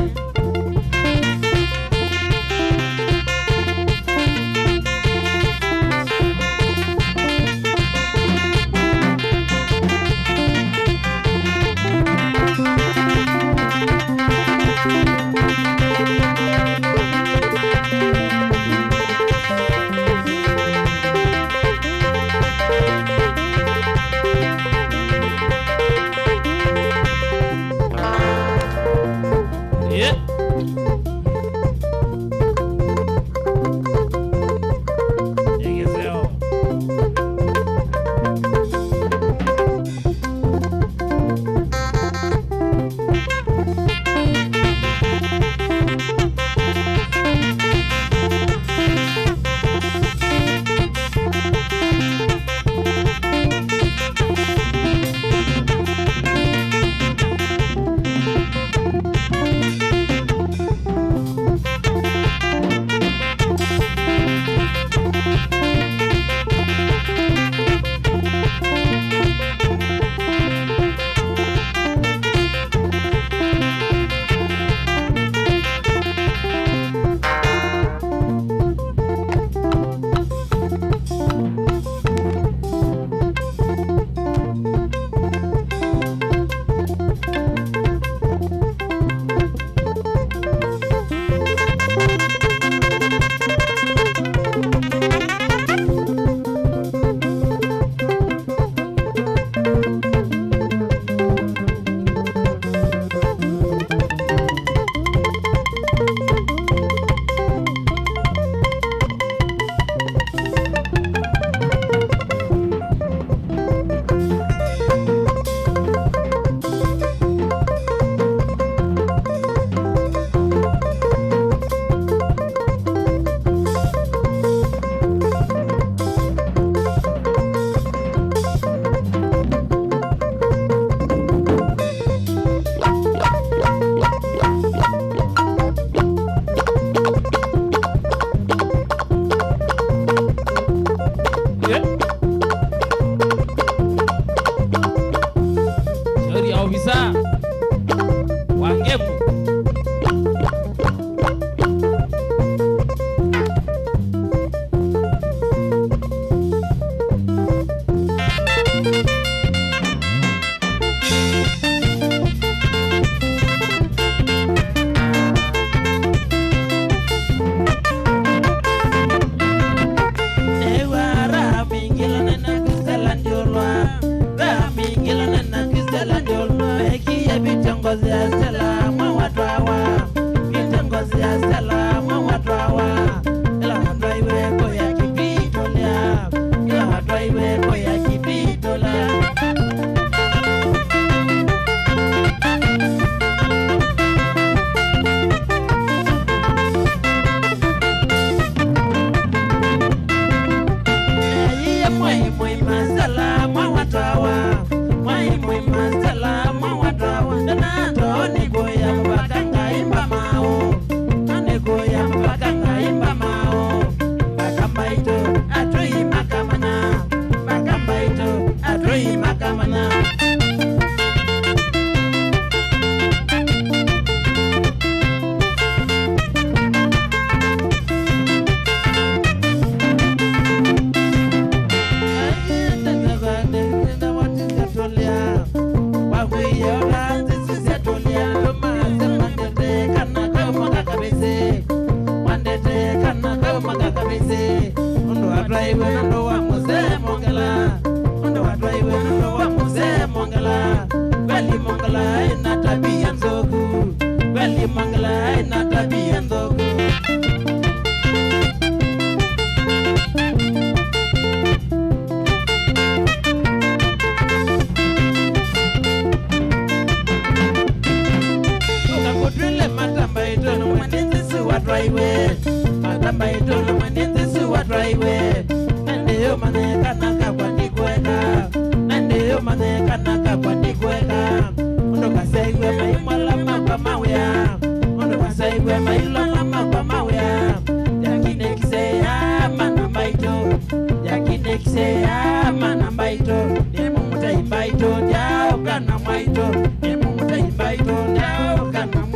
mane kanaka kwa nikweka Ondo kasaiwe maimala mapa mawea Ondo kasaiwe maila mama kwa mawea Yakine kiseya mana maito Yakine kiseya mana maito Nemo muta imbaito Jao kana maito Nemo muta imbaito Jao kana maito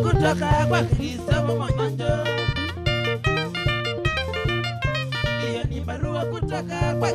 kutoka kwa Kristo mwanzo. Hiyo ni barua kutoka kwa